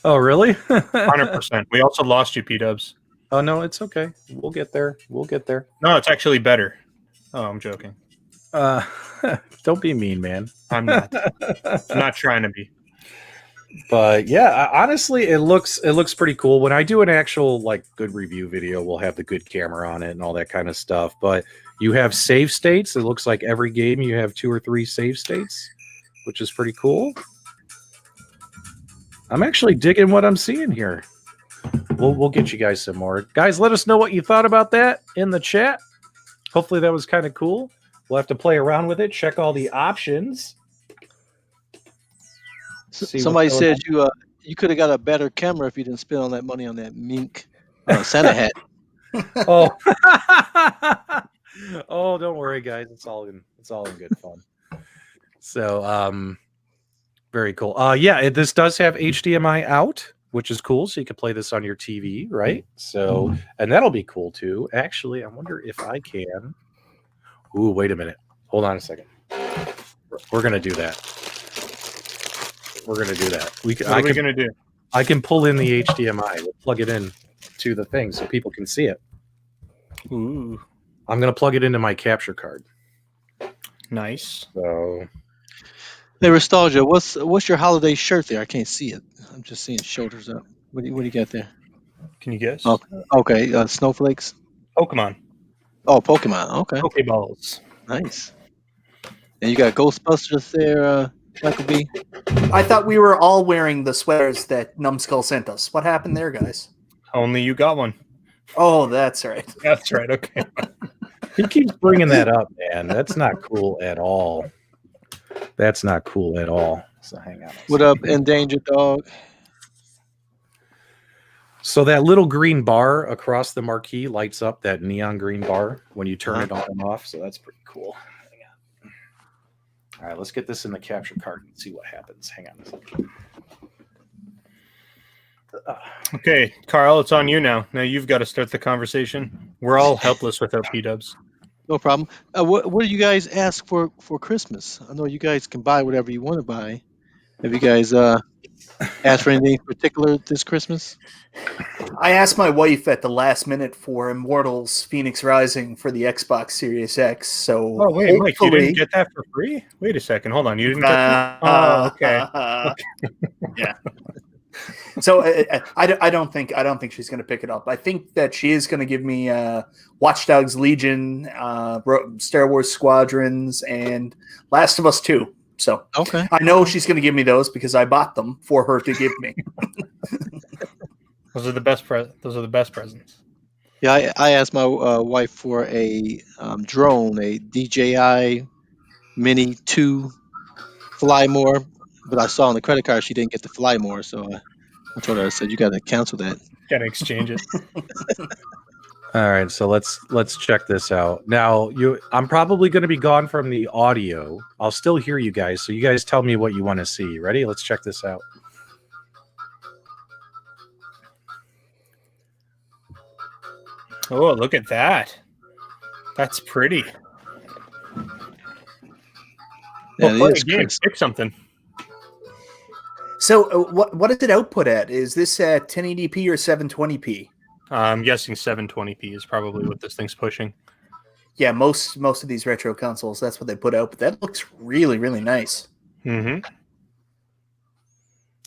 Oh, really? 100%. We also lost you, P-Dubs. Oh no, it's okay. We'll get there. We'll get there. No, it's actually better. Oh, I'm joking. Don't be mean, man. I'm not. I'm not trying to be. But yeah, honestly, it looks pretty cool. When I do an actual like good review video, we'll have the good camera on it and all that kind of stuff. But you have save states. It looks like every game you have 2 or 3 save states, which is pretty cool. I'm actually digging what I'm seeing here. We'll get you guys some more. Guys, let us know what you thought about that in the chat. Hopefully that was kind of cool. We'll have to play around with it, check all the options. See Somebody what's said you could have got a better camera if you didn't spend all that money on that mink Santa hat. Oh, oh, don't worry, guys. It's all in good fun. So, very cool. Yeah, this does have HDMI out, which is cool. So you can play this on your TV, right? So, and that'll be cool too. Actually, I wonder if I can. Ooh, wait a minute. Hold on a second. We're gonna do that. We're gonna do that. What are we going to do? I can pull in the HDMI. We'll plug it in to the thing so people can see it. Ooh, I'm gonna plug it into my capture card. nice. So Hey, Nostalgia, what's your holiday shirt there? I can't see it. I'm just seeing shoulders up. What do you got there? Can you guess? Oh, okay, snowflakes. Pokemon. Oh, Pokemon. Okay, Pokeballs. nice. And you got Ghostbusters there, Michael B. I thought we were all wearing the sweaters that Numbskull sent us. What happened there, guys? Only you got one. Oh, that's right. That's right. Okay. he keeps bringing that up, man. That's not cool at all. That's not cool at all. So hang on. What up, Endangered Dog? So that little green bar across the marquee lights up, that neon green bar when you turn it on and off. So that's pretty cool. Hang on. All right, let's get this in the capture card and see what happens. Hang on a second. Okay, Carl, it's on you now. Now you've got to start the conversation. We're all helpless without P-Dubs. No problem. What do you guys ask for Christmas? I know you guys can buy whatever you want to buy. Have you guys asked for anything particular this Christmas? I asked my wife at the last minute for Immortals Phoenix Rising for the Xbox Series X. So Oh, wait, Mike, you hopefully- didn't get that for free? Wait a second. Hold on. You didn't get Oh, okay. Yeah. So I don't think she's going to pick it up. I think that she is going to give me Watch Dogs Legion, Star Wars Squadrons, and Last of Us 2. So Okay. I know she's going to give me those because I bought them for her to give me. Those are the best presents. Yeah, I asked my wife for a drone, a DJI Mini 2 Fly More, but I saw on the credit card she didn't get the Fly More, so I told her, I said, you got to cancel that. Gotta exchange it. All right, so let's check this out. Now, I'm probably going to be gone from the audio. I'll still hear you guys, so you guys tell me what you want to see. Ready? Let's check this out. Oh, look at that. That's pretty. Yeah, Well, play it is a game. crisp. Pick something. So what is it output at? Is this at 1080p or 720p? I'm guessing 720p is probably what this thing's pushing. Yeah, most of these retro consoles, that's what they put out. But that looks really, really nice. Mm-hmm.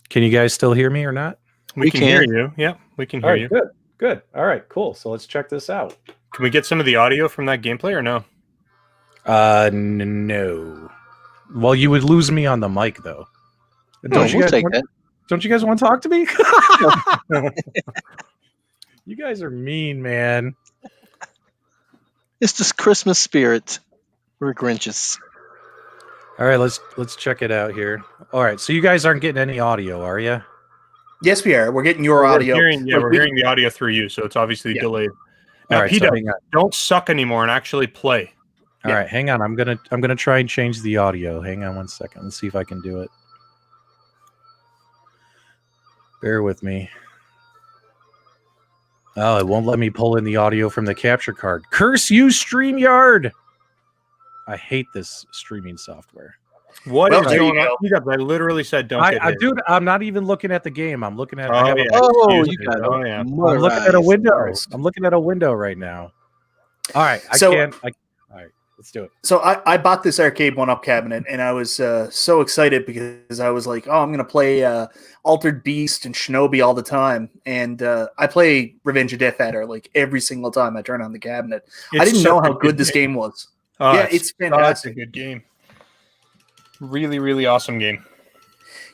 Can you guys still hear me or not? We can hear you. Yeah, we can hear All right, you. good. All right, cool. So let's check this out. Can we get some of the audio from that gameplay or no? No. Well, you would lose me on the mic though. No, we'll take that. Don't you guys want to talk to me? You guys are mean, man. It's just Christmas spirit. We're Grinches. All right, let's check it out here. All right, so you guys aren't getting any audio, are you? Yes, we are. We're getting your audio. We're hearing the audio through you, so it's obviously delayed. Now, All right, so hang on. don't suck anymore and actually play. All right, hang on. I'm gonna try and change the audio. Hang on 1 second. Let's see if I can do it. Bear with me. Oh, it won't let me pull in the audio from the capture card. Curse you, StreamYard! I hate this streaming software. What Well, is there you going on? I literally said don't get hit. Dude, I'm not even looking at the game. I'm looking at. Oh, yeah. Oh, Excuse you me. got Oh, yeah. I'm looking at a motorized window. cars. I'm looking at a window right now. All right, all right, let's do it. So I bought this Arcade1Up cabinet, and I was so excited because I was like, oh, I'm going to play Altered Beast and Shinobi all the time. And I play Revenge of Death Adder like every single time I turn on the cabinet. I didn't know how good this game was. Oh, Yeah, it's fantastic. It's a good game. Really, really awesome game.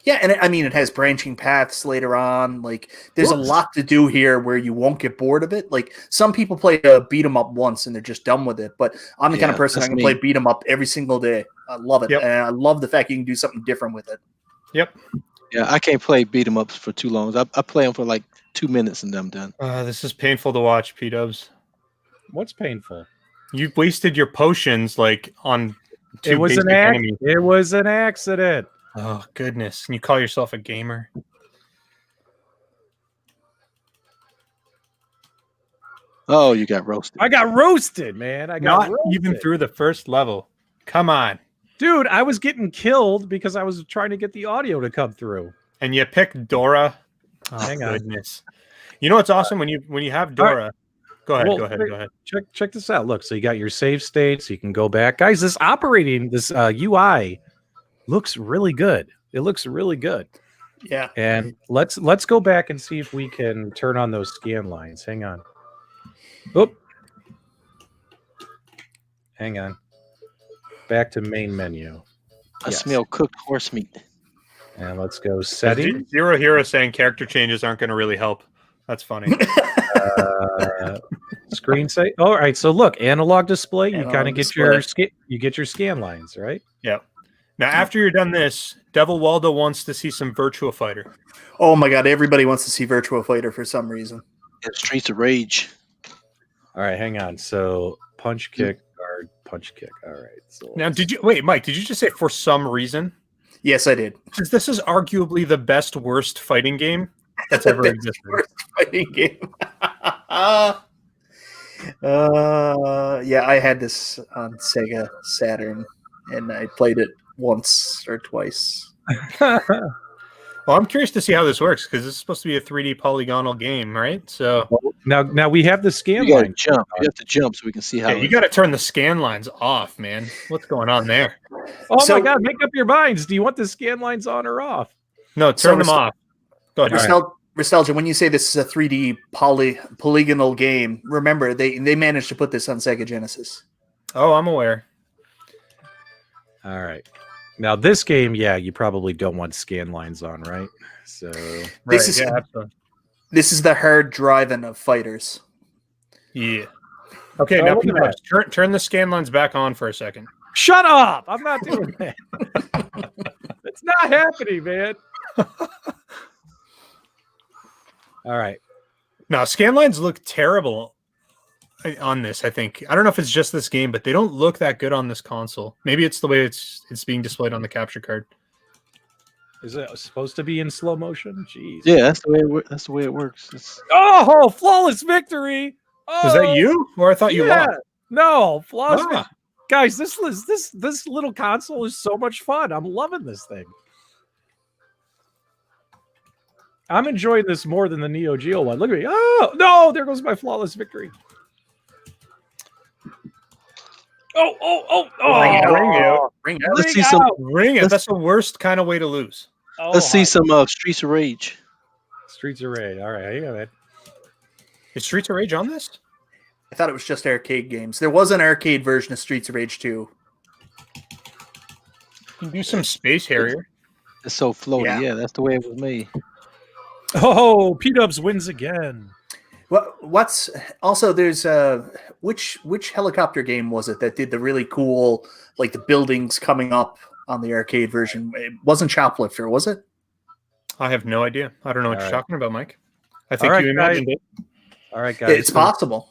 Yeah, and I mean, it has branching paths later on. Like, there's a lot to do here where you won't get bored of it. Like, some people play a beat 'em up once and they're just done with it. But I'm the kind of person I can play beat 'em up every single day. I love it, and I love the fact you can do something different with it. Yep. Yeah, I can't play beat 'em ups for too long. I play them for like 2 minutes and I'm done. This is painful to watch, P-Dubs. What's painful? You wasted your potions like on two It was basic an enemies. It was an accident. Oh goodness! And you call yourself a gamer? Oh, you got roasted. I got roasted, man. I got Not even through the first level. Come on. Dude, I was getting killed because I was trying to get the audio to come through. And you picked Dora. Oh, Hang on. goodness. You know what's awesome when you have Dora. Go ahead. Well, go ahead. Check this out. Look, so you got your save states. You can go back, guys. This UI looks really good. It looks really good. Yeah. And let's go back and see if we can turn on those scan lines. Hang on. Oop. Hang on. Back to main menu. I smell cooked horse meat. And let's go settings. Zero Hero saying character changes aren't going to really help. That's funny. Screen say. All right. So look, analog display. You kind of get display. your scan lines, right? Yeah. Now, after you're done this, Devil Waldo wants to see some Virtua Fighter. Oh my god, everybody wants to see Virtua Fighter for some reason. And Streets of Rage. All right, hang on. So punch kick, guard, punch kick. All right. So Now, Mike? Did you just say for some reason? Yes, I did. Because this is arguably the best worst fighting game that's ever existed. Worst fighting game. Yeah, I had this on Sega Saturn, and I played it once or twice. Well, I'm curious to see how this works because this is supposed to be a 3D polygonal game, right? So now we have the scan You got to line. jump. You have to jump so we can see how. you got to turn the scan lines off, man. What's going on there? Oh So- my god, make up your minds. Do you want the scan lines on or off? No, turn them off. Go ahead. Nostalgia, when you say this is a 3D polygonal game, remember they managed to put this on Sega Genesis. Oh, I'm aware. All right. Now this game, yeah, you probably don't want scan lines on, right? So This is absolutely. this is the hard driving of fighters. Yeah. Okay, Oh, now look at people, turn the scan lines back on for a second. shut up! I'm not doing that. It's not happening, man. All right. Now, scan lines look terrible on this. I think I don't know if it's just this game, but they don't look that good on this console. Maybe it's the way it's being displayed on the capture card. Is it supposed to be in slow motion? Jeez. Yeah, that's the way it works. Oh, flawless victory! Oh, Was that you, or I thought you yeah. lost? No, flawless Ah. victory. Guys, this little console is so much fun. I'm loving this thing. I'm enjoying this more than the Neo Geo one. Look at me. Oh no, there goes my flawless victory. Oh! Ring Let's Ring see some. out. Ring it. Let's- That's the worst kind of way to lose. Oh, Let's see hi. some Streets of Rage. Streets of Rage. All right, hang on, man. Is Streets of Rage on this? I thought it was just arcade games. There was an arcade version of Streets of Rage 2. You can do some Space Harrier. It's so floaty. Yeah. Yeah, that's the way it was made. Oh, P-Dubs wins again. What's also there's which helicopter game was it that did the really cool, like the buildings coming up on the arcade version? It wasn't Shoplifter, was it? I have no idea. I don't know what All you're right. talking about, Mike. I think All right, you imagined it. All right, guys. It's possible.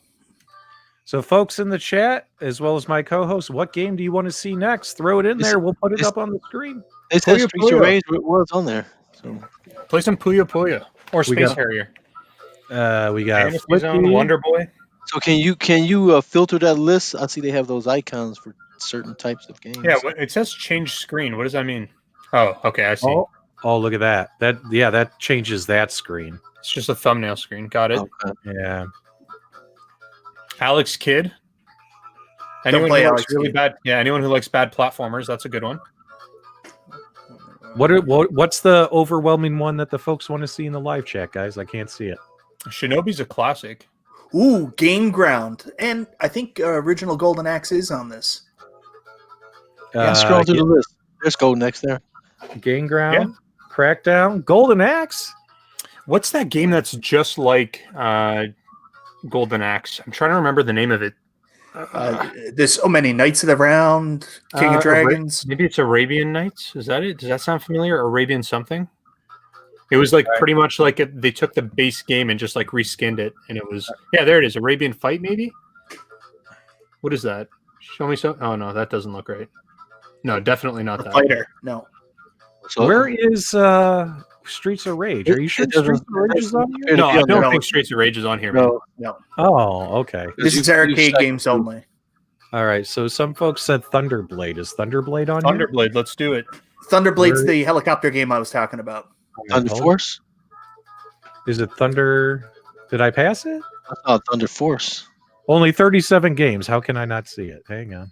So, folks in the chat, as well as my co-host, what game do you want to see next? Throw it in It's- there. We'll put it it's- up on the screen. They said Puyo Streets of Puyo. Rage was on there. So Play some Puyo Puyo or We Space got- Harrier. We got Fantasy Zone, Flippy. Wonder Boy. So can you filter that list? I see they have those icons for certain types of games. Yeah, it says change screen. What does that mean? Oh, okay, I see. Oh, look at that. That changes that screen. It's just a thumbnail screen. Got it. Okay. Yeah. Alex Kidd. Anyone play who likes Alex really Kidd. bad, anyone who likes bad platformers, that's a good one. What's the overwhelming one that the folks want to see in the live chat, guys? I can't see it. Shinobi's a classic. Ooh, Game Ground, and I think original Golden Axe is on this. Scroll through the list. There's Golden X there. Game Ground, Crackdown, Golden Axe. What's that game that's just like Golden Axe? I'm trying to remember the name of it. There's so many Knights of the Round, King of Dragons. Maybe it's Arabian Nights. Is that it? Does that sound familiar? Arabian something? It was like pretty much like they took the base game and just like reskinned it, and it was there it is. Arabian Fight, maybe. What is that? Show me some. Oh no, that doesn't look right. No, definitely not The that. Fighter. No. So Where is Streets of Rage? Are you sure It doesn't- Streets of Rage is on here? No, I don't No. think Streets of Rage is on here. Man. no, No. Oh, okay. This is arcade games only. All right. So some folks said Thunderblade. Is Thunderblade on here? Thunderblade, let's do it. Thunderblade's Where- the helicopter game I was talking about. Thunder Force. Is it Thunder? Did I pass it? I thought Thunder Force. Only 37 games. How can I not see it? Hang on.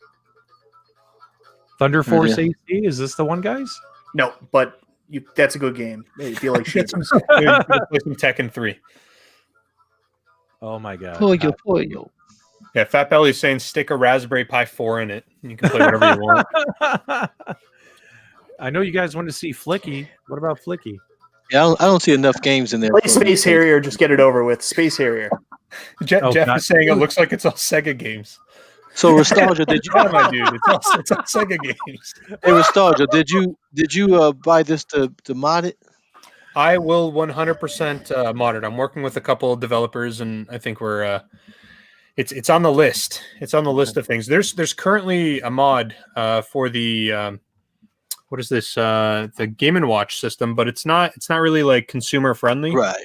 Thunder Force AC. Is this the one, guys? No, but that's a good game. If you like Get shooters. some, play some Tekken 3. Oh my god. Poyo. Yeah, Fat Belly's saying stick a Raspberry Pi 4 in it. And you can play whatever you want. I know you guys want to see Flicky. What about Flicky? Yeah, I don't see enough games in there. Play Space Harrier, just get it over with. Space Harrier. Jeff not- is saying it looks like it's all Sega games. So Nostalgia, did you? Yeah, my dude, it's all Sega games. Hey, Nostalgia, did you buy this to mod it? I will 100% mod it. I'm working with a couple of developers, and I think we're it's on the list. It's on the list of things. There's currently a mod for the what is this the Game and Watch system, but it's not really like consumer friendly. Right,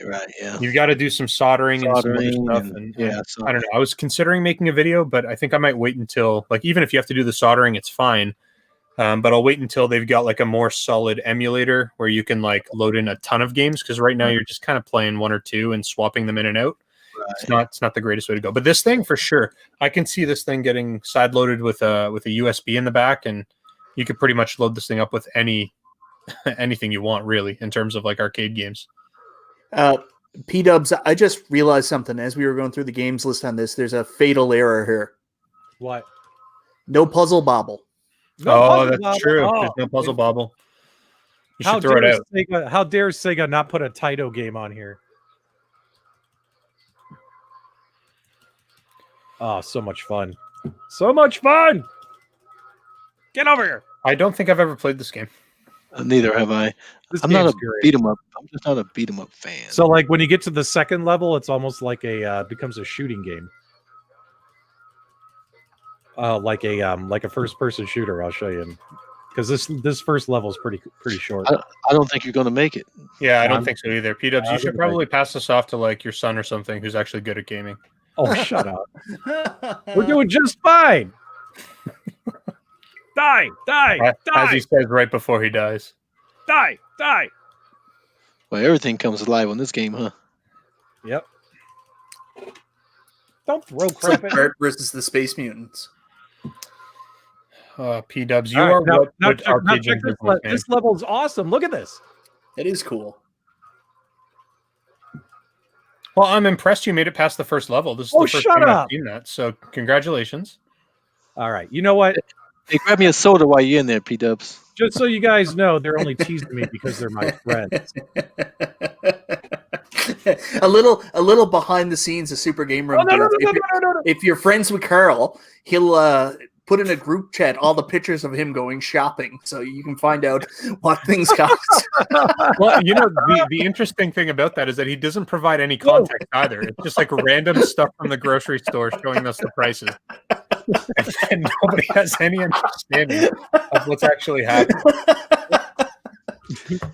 yeah. You've got to do some soldering and some other Soldering stuff. and- And yeah, so- I don't know. I was considering making a video, but I think I might wait until like even if you have to do the soldering, it's fine. But I'll wait until they've got like a more solid emulator where you can like load in a ton of games, because right now you're just kind of playing one or two and swapping them in and out. Right. It's not the greatest way to go. But this thing for sure, I can see this thing getting side loaded with a USB in the back, and you could pretty much load this thing up with anything you want, really, in terms of like arcade games. P-Dubs, I just realized something as we were going through the games list on this. There's a fatal error here. What? No Puzzle Bobble. That's true. There's no Puzzle Bobble. You should throw it out. How dare Sega not put a Taito game on here? Oh, so much fun. So much fun. Get over here. I don't think I've ever played this game. Neither have I. This I'm not a game's great. beat 'em up. I'm just not a beat 'em up fan. So like when you get to the second level, it's almost like becomes a shooting game. like a first person shooter. I'll show you, because this first level is pretty short. I don't think you're going to make it. Yeah, I don't think so either. P-Dubs, you I'm should gonna probably pass this off to like your son or something who's actually good at gaming. Oh, shut up! We're doing just fine. Die! As he says right before he dies. Die! Well, everything comes alive on this game, huh? Yep. Don't throw It's like crap at Bert versus the Space Mutants. P-Dubs, you All are right, now what check Arcade1Up this, man. this level's awesome. Look at this. It is cool. Well, I'm impressed you made it past the first level. This is Oh, the first shut time I've up. seen that. So congratulations. All right. You know what? Hey, grab me a soda while you're in there, P-Dubs. Just so you guys know, they're only teasing me because they're my friends. a little behind the scenes of Super Game Room. If you're friends with Carl, he'll put in a group chat all the pictures of him going shopping, so you can find out what things cost. Well, you know, the interesting thing about that is that he doesn't provide any context either. It's just like random stuff from the grocery store showing us the prices. And nobody has any understanding of what's actually happening.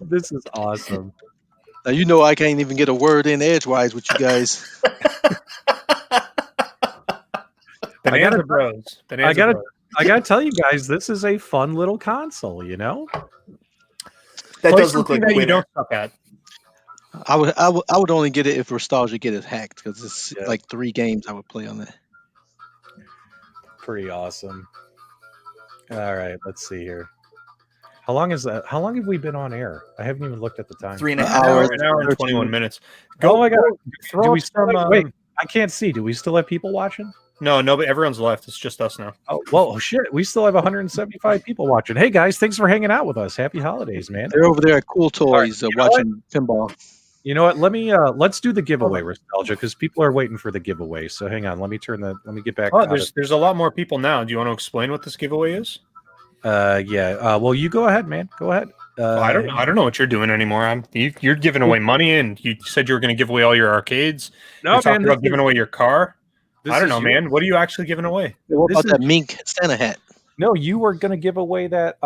This is awesome. Now, you know I can't even get a word in edgewise with you guys. Bonanza Bros. I gotta tell you guys, this is a fun little console. You know, That Play does look something like that you winner. don't suck at. I would only get it if Nostalgia get it hacked, because it's Yeah. like 3 games I would play on that. pretty awesome. All right, let's see here. How long is that? How long have we been on air? I haven't even looked at the time. 3.5 An hours. hour and 21 minutes. Oh my god! Throw Do we up still some, have, wait, I can't see. Do we still have people watching? No, but everyone's left. It's just us now. Oh, well, shit. We still have 175 people watching. Hey, guys, thanks for hanging out with us. Happy holidays, man. They're over there at Cool Toys you know watching pinball. You know what? Let's do the giveaway, Nostalgia, because people are waiting for the giveaway. So hang on. Let me get back. Oh, there's a lot more people now. Do you want to explain what this giveaway is? Yeah. Well, you go ahead, man. Go ahead. I don't know what you're doing anymore. You're giving away money, and you said you were going to give away all your arcades. No, You're talking man. about giving away your car. I don't know, you. man. What are you actually giving away? What This about is- that mink Santa hat? No, you were going to give away that.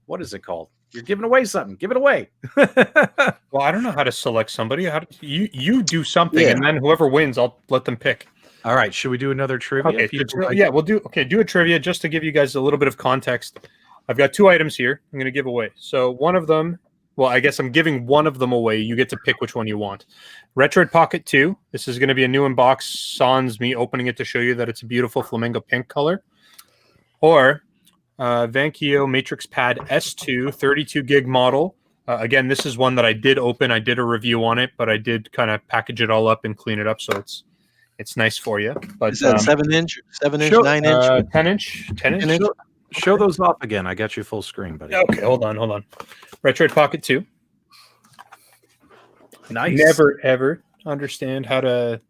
What is it called? You're giving away something. Give it away. Well, I don't know how to select somebody. You do something, Yeah. and then whoever wins, I'll let them pick. All right. Should we do another trivia? Okay, People like- yeah, we'll do a trivia just to give you guys a little bit of context. I've got 2 items here I'm going to give away. So one of them, well, I guess I'm giving one of them away. You get to pick which one you want. Retroid Pocket 2. This is going to be a new in-box, sans me opening it to show you that it's a beautiful flamingo pink color. Or Vankyo Matrix Pad S2 32 gig model. Again, this is one that I did open. I did a review on it, but I did kind of package it all up and clean it up, so it's nice for you. But Is that 7-inch, 7-inch, Show- 9-inch? 10-inch, 10-inch. Show those off again. I got you full screen, buddy. Okay, hold on. Retroid Pocket 2. Nice. Never ever understand how to.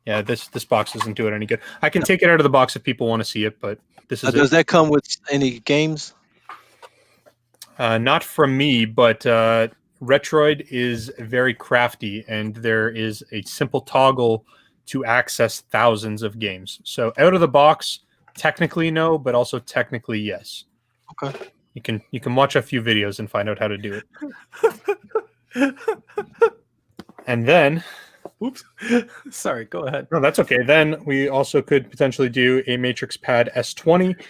Yeah, this box doesn't do it any good. I can take it out of the box if people want to see it, but this is Does that come with any games? not from me. But Retroid is very crafty, and there is a simple toggle to access thousands of games. So out of the box, technically no, but also technically yes. Okay. You can watch a few videos and find out how to do it. And then, Oops. Sorry. Go ahead. no, that's okay. Then we also could potentially do a Matrix Pad S20.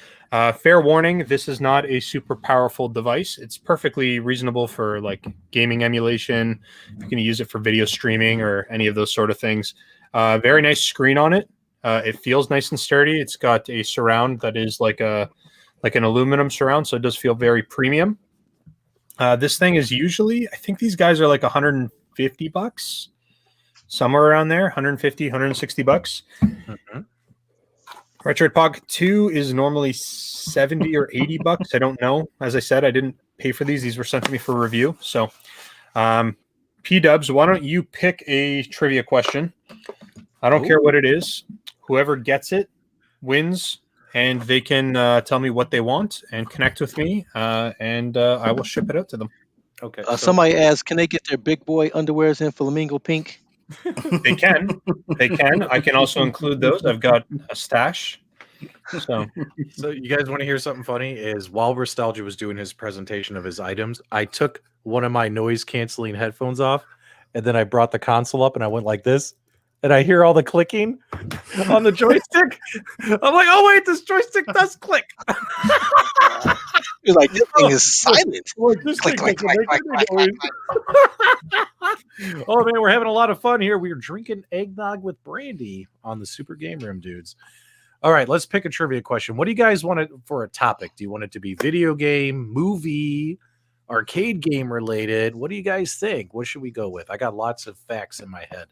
Fair warning, this is not a super powerful device. It's perfectly reasonable for like gaming emulation. You can use it for video streaming or any of those sort of things. Very nice screen on it. It feels nice and sturdy. It's got a surround that is like an aluminum surround, so it does feel very premium. This thing is usually, I think these guys are like $150, somewhere around there, 150, 160 bucks. Mm-hmm. Retroid Pocket 2 is normally 70 or 80 bucks. I don't know. As I said, I didn't pay for these. These were sent to me for review. So, P-Dubs, why don't you pick a trivia question? I don't care what it is. Whoever gets it wins, and they can tell me what they want and connect with me, and I will ship it out to them. Okay. Somebody asked, can they get their big boy underwears in flamingo pink? They can. I can also include those. I've got a stash. So So you guys want to hear something funny? Is while Nostalgia was doing his presentation of his items, I took one of my noise canceling headphones off, and then I brought the console up and I went like this, and I hear all the clicking on the joystick. I'm like, oh wait, this joystick does click. You're like, this thing is silent. This Click, thing click, doesn't click, make click, any noise. Oh man, we're having a lot of fun here. We're drinking eggnog with brandy on the Super Game Room, dudes. All right, let's pick a trivia question. What do you guys want for a topic? Do you want it to be video game, movie, arcade game related? What do you guys think? What should we go with? I got lots of facts in my head.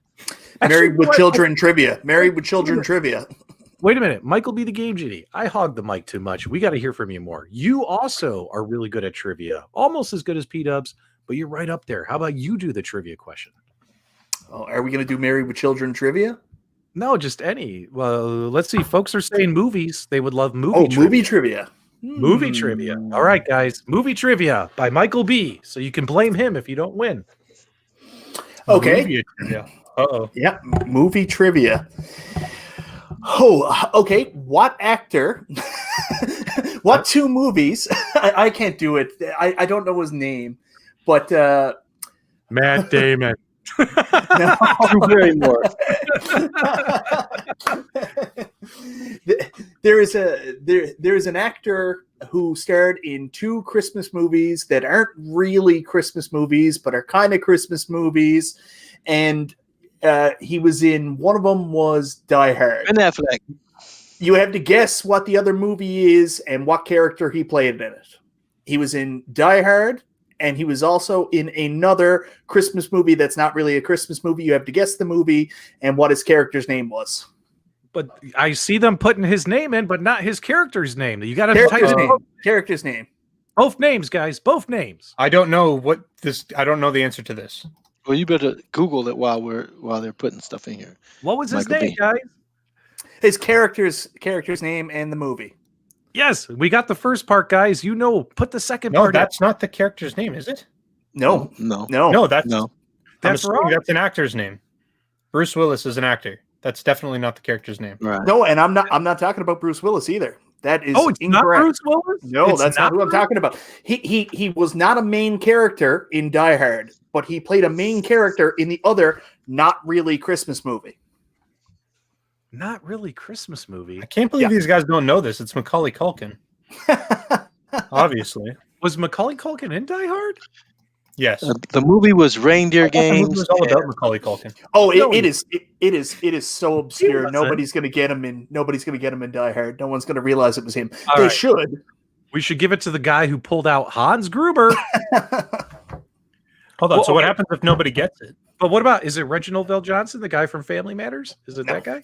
Married with Children trivia. Married with Children trivia. Wait a minute. Michael be the Game Genie. I hog the mic too much. We got to hear from you more. You also are really good at trivia, almost as good as P-Dubs, but you're right up there. How about you do the trivia question? Oh, are we going to do Married with Children trivia? No, just any. Well, let's see. Folks are saying movies. They would love movie trivia. Movie trivia. Movie trivia. All right, guys. Movie trivia by Michael B. So you can blame him if you don't win. Okay. movie trivia. Uh-oh. Yeah, movie trivia. Oh, okay. What actor? What two movies? I can't do it. I don't know his name, but Matt Damon. no. Drew Barrymore. There is an actor who starred in two Christmas movies that aren't really Christmas movies, but are kind of Christmas movies, and he was in one of them was Die Hard. Ben Affleck. You have to guess what the other movie is and what character he played in it. He was in Die Hard, and he was also in another Christmas movie that's not really a Christmas movie. You have to guess the movie and what his character's name was. But I see them putting his name in, but not his character's name. You got to type in Character's name. both names, guys. Both names. I don't know I don't know the answer to this. Well, you better Google it while they're putting stuff in here. What was his Michael name, B. guys? His character's name and the movie. Yes, we got the first part, guys. You know, put the second No, part. that's not the character's name, is it? No. No. No, that's No. That's assuming wrong. that's an actor's name. Bruce Willis is an actor. That's definitely not the character's name. Right. No, and I'm not talking about Bruce Willis either. That is It's incorrect. not Bruce Willis? No, It's that's not who I'm Bruce- talking about. He was not a main character in Die Hard, but he played a main character in the other not really Christmas movie. Not really Christmas movie. I can't believe these guys don't know this. It's Macaulay Culkin. Obviously. Was Macaulay Culkin in Die Hard? Yes. The movie was Reindeer The movie Games. was all about Macaulay Culkin. Oh, No, it is so obscure. wasn't. Nobody's gonna get him in. Nobody's gonna get him in Die Hard. No one's gonna realize it was him. All They right. should. We should give it to the guy who pulled out Hans Gruber. Hold on. Well, So what okay. happens if nobody gets it? But what about, is it Reginald Vell Johnson, the guy from Family Matters? Is it that guy?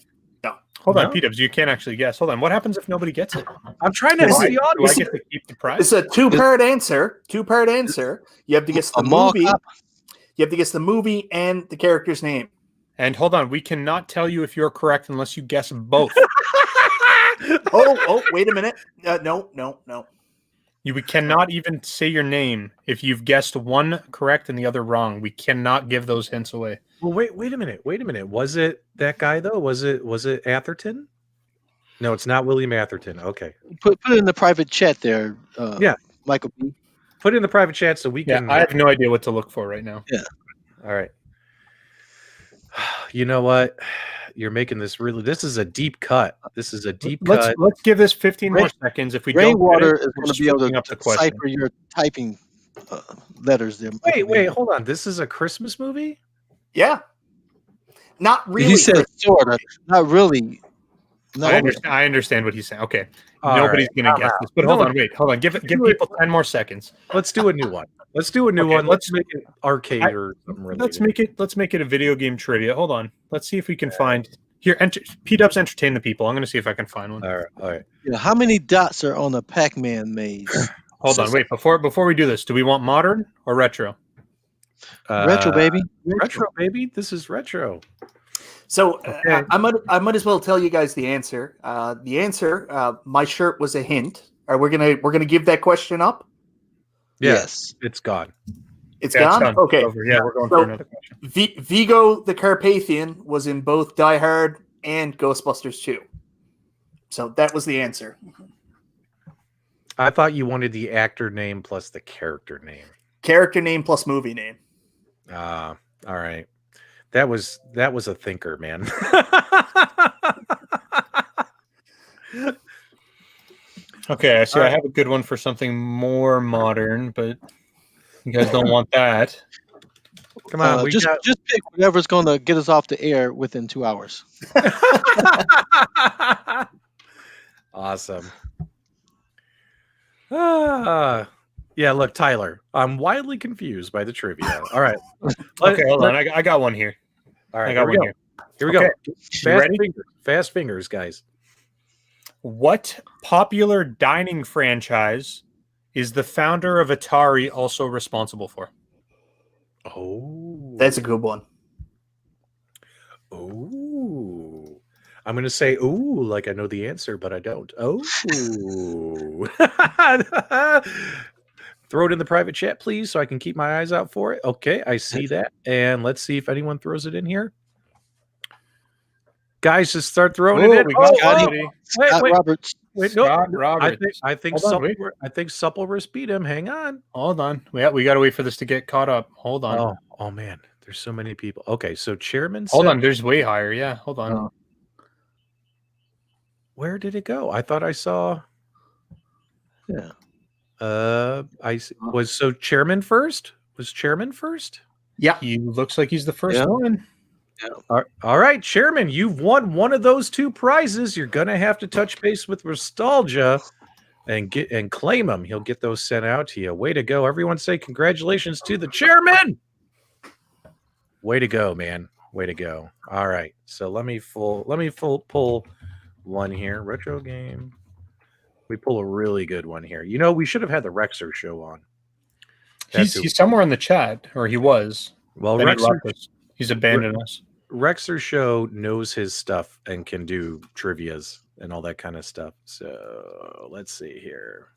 Hold No? on, P-Dubs, you can't actually guess. Hold on. What happens if nobody gets it? I'm trying to This help is- the Do I audience. get to keep the prize? It's a two-part answer. Two-part answer. You have to guess the A mall movie. cop. You have to guess the movie and the character's name. And hold on, we cannot tell you if you're correct unless you guess both. Oh, wait a minute. No. We cannot even say your name if you've guessed one correct and the other wrong. We cannot give those hints away. Well, wait a minute. Was it that guy though? Was it Atherton? No, it's not William Atherton. Okay. Put it in the private chat there. Yeah. Michael B. Put it in the private chat so we Yeah, can. I have no idea what to look for right now. All right. You know what? You're making this really. This is a deep cut. This is a deep cut. Let's give this 15 more seconds. If we Rainwater don't, is we're going to be able screwing to up the question. decipher your typing letters there. Wait, hold on. This is a Christmas movie? Yeah. Not really. He said sort of, not really. No, I understand what he's saying. Okay, All nobody's right. gonna guess this. But No, hold on. Give people 10 more seconds. Let's do a new one. Let's do a new Okay, one. Let's make it arcade I- or something related. Let's make it a video game trivia. Hold on. Let's see if we can find here. P-Dubs entertain the people. I'm gonna see if I can find one. All right. yeah, how many dots are on a Pac-Man maze? Hold on. Wait. Before we do this, do we want modern or retro? Retro, baby. Retro, baby. This is retro. So Okay. I might as well tell you guys the answer. The answer, my shirt was a hint. We're gonna give that question up. Yeah, Yes. it's gone. It's Yeah, gone. done. Okay. Over. Yeah, we're going So- for another question. Vigo the Carpathian was in both Die Hard and Ghostbusters 2. So that was the answer. I thought you wanted the actor name plus the character name. Character name plus movie name. All right. That was a thinker, man. Okay, so I have a good one for something more modern, but you guys don't want that. Come on, just pick whatever's going to get us off the air within 2 hours. Awesome. Yeah, look, Tyler, I'm wildly confused by the trivia. All right. Okay, hold on. I got one here. All right, I got one here. Here we Okay. go. Ready? Fast fingers, guys. What popular dining franchise is the founder of Atari also responsible for? Oh. That's a good one. Oh. I'm going to say, ooh, like I know the answer, but I don't. Oh. Throw it in the private chat, please, so I can keep my eyes out for it. Okay, I see that. And let's see if anyone throws it in here. Guys, just start throwing it in. We got Scott Roberts. Wait, no. Scott Roberts. I think Suppleverse beat him. Hang on. Hold on. We got to wait for this to get caught up. Hold on. Oh man, there's so many people. Okay, so Chairman. Hold on. There's way higher. Yeah. Hold on. Where did it go? I thought I saw. Yeah. Was Chairman first? Was Chairman first? Yeah. He looks like he's the first one. Yeah. All right, Chairman, you've won one of those two prizes. You're gonna have to touch base with Nostalgia and claim them. He'll get those sent out to you. Way to go! Everyone, say congratulations to the Chairman. Way to go, man. Way to go. All right, so let me pull one here. Retro game. We pull a really good one here. You know, we should have had the Rexer show on. He's somewhere in the chat, or he was. Well, He's abandoned us. Rexer show knows his stuff and can do trivias and all that kind of stuff. So let's see here.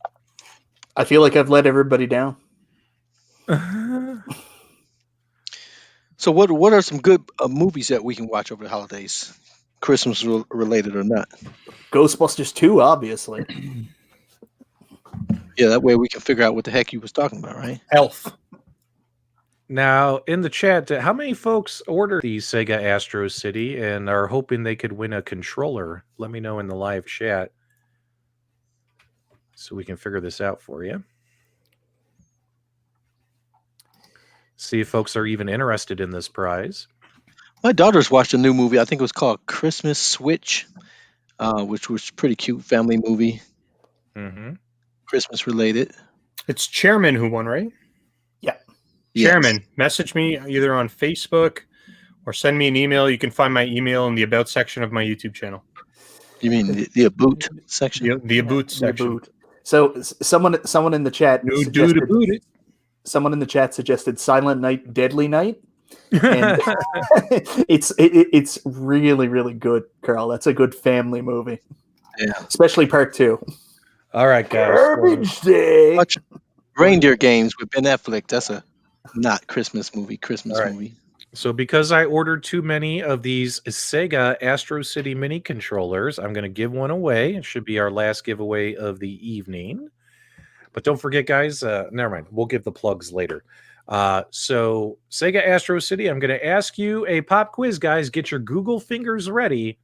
I feel like I've let everybody down. So what are some good movies that we can watch over the holidays? Christmas related or not? Ghostbusters 2, obviously. Yeah, that way we can figure out what the heck you was talking about, right? Elf. Now, in the chat, how many folks ordered the Sega Astro City and are hoping they could win a controller? Let me know in the live chat so we can figure this out for you. See if folks are even interested in this prize. My daughter's watched a new movie. I think it was called Christmas Switch, which was a pretty cute family movie. Mm-hmm. Christmas related. It's Chairman who won, right? Yeah. Chairman, Yes. message me either on Facebook or send me an email. You can find my email in the About section of my YouTube channel. You mean the About section? The About section. So someone in the chat No do to boot it. Someone in the chat suggested Silent Night, Deadly Night. And it's really, really good, Carl. That's a good family movie. Yeah. Especially part 2. All right, guys. Garbage Day. Watch Reindeer Games with Ben Affleck. That's a not Christmas movie. Movie. So because I ordered too many of these Sega Astro City mini controllers, I'm going to give one away. It should be our last giveaway of the evening. But don't forget, guys, never mind. We'll give the plugs later. So Sega Astro City, I'm going to ask you a pop quiz, guys. Get your Google fingers ready.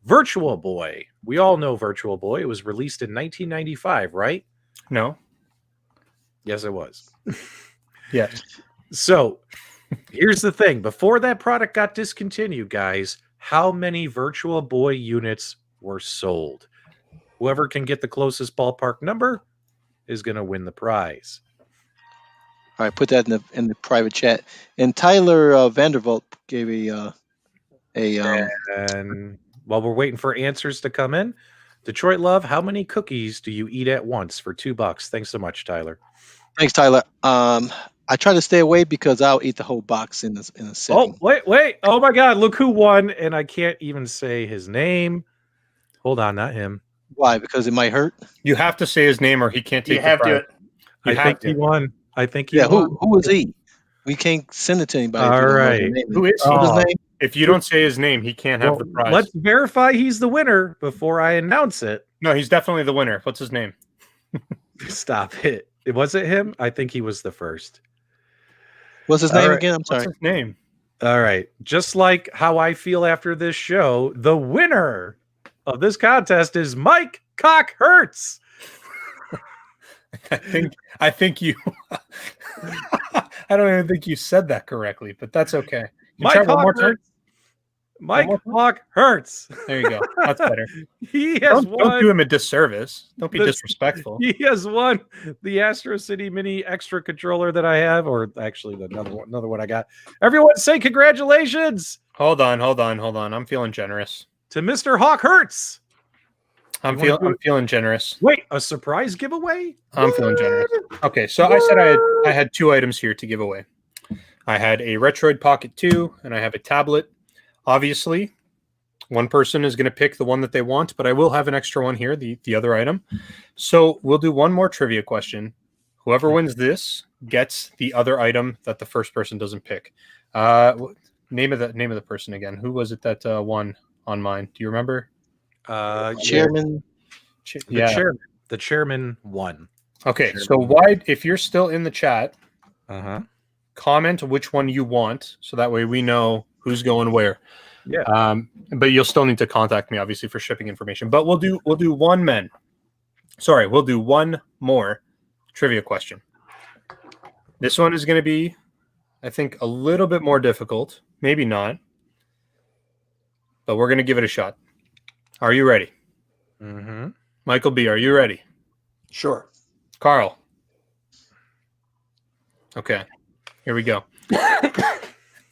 Virtual Boy. We all know Virtual Boy. It was released in 1995, right? No. Yes, it was. Yes. So here's the thing. Before that product got discontinued, guys, how many Virtual Boy units were sold? Whoever can get the closest ballpark number is going to win the prize. All right, put that in the private chat. And Tyler Vandervolt gave And while we're waiting for answers to come in, Detroit Love, how many cookies do you eat at once for $2? Thanks so much, Tyler. Thanks, Tyler. I try to stay away because I'll eat the whole box in a setting. Oh, wait. Oh, my God. Look who won. And I can't even say his name. Hold on, not him. Why? Because it might hurt? You have to say his name or he can't take You have the prize. to. I think he won. I think he Yeah, won. who is he? We can't send it to anybody. All right. Who is he? What's his name? If you don't say his name, he can't have the prize. Let's verify he's the winner before I announce it. No, he's definitely the winner. What's his name? Stop it. Was it him? I think he was the first. What's his All name right. again? I'm What's sorry. his name? All right. Just like how I feel after this show, the winner of this contest is Mike Cock Hertz. I think you I don't even think you said that correctly, but that's okay. You try Mike one more Hawk time? Hertz. Mike One more Hawk Hertz. There you go. That's better. He has Don't do won. him a disservice. Don't be the- disrespectful. He has won the Astro City Mini Extra controller that I have, or actually another one I got. Everyone say congratulations Hold on. I'm feeling generous. to Mr. Hawk Hertz. I'm You wanna do feeling generous. Wait, a surprise giveaway? I'm feeling generous. Okay, so I said I had 2 items here to give away. I had a Retroid Pocket 2 and I have a tablet. Obviously, one person is going to pick the one that they want, but I will have an extra one here, the other item. So we'll do one more trivia question. Whoever wins this gets the other item that the first person doesn't pick. Name of the person again. Who was it that won on mine? Do you remember? Chairman. The chairman won. Okay, so why, if you're still in the chat, comment which one you want, so that way we know who's going where. Yeah. But you'll still need to contact me, obviously, for shipping information. But we'll do one more trivia question. This one is going to be, I think, a little bit more difficult. Maybe not. But we're going to give it a shot. Are you ready? Mm-hmm. Michael B., are you ready? Sure. Carl. Okay. Here we go.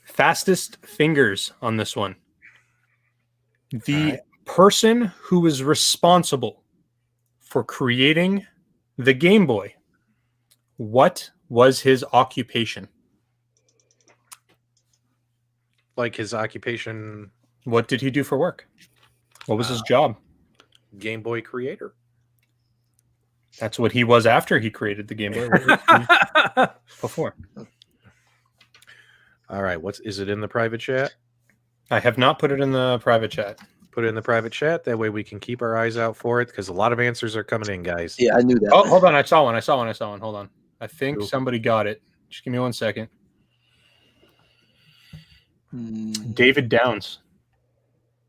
Fastest fingers on this one. The person who was responsible for creating the Game Boy, what was his occupation? Like his occupation, What did he do for work? What was his job? Game Boy creator. That's what he was after he created the Game Boy. What was he before? All right. Is it in the private chat? I have not put it in the private chat. Put it in the private chat. That way we can keep our eyes out for it, because a lot of answers are coming in, guys. Yeah, I knew that. Oh, hold on. I saw one. Hold on. I think Who? somebody got it. Just give me 1 second. Hmm. David Downs.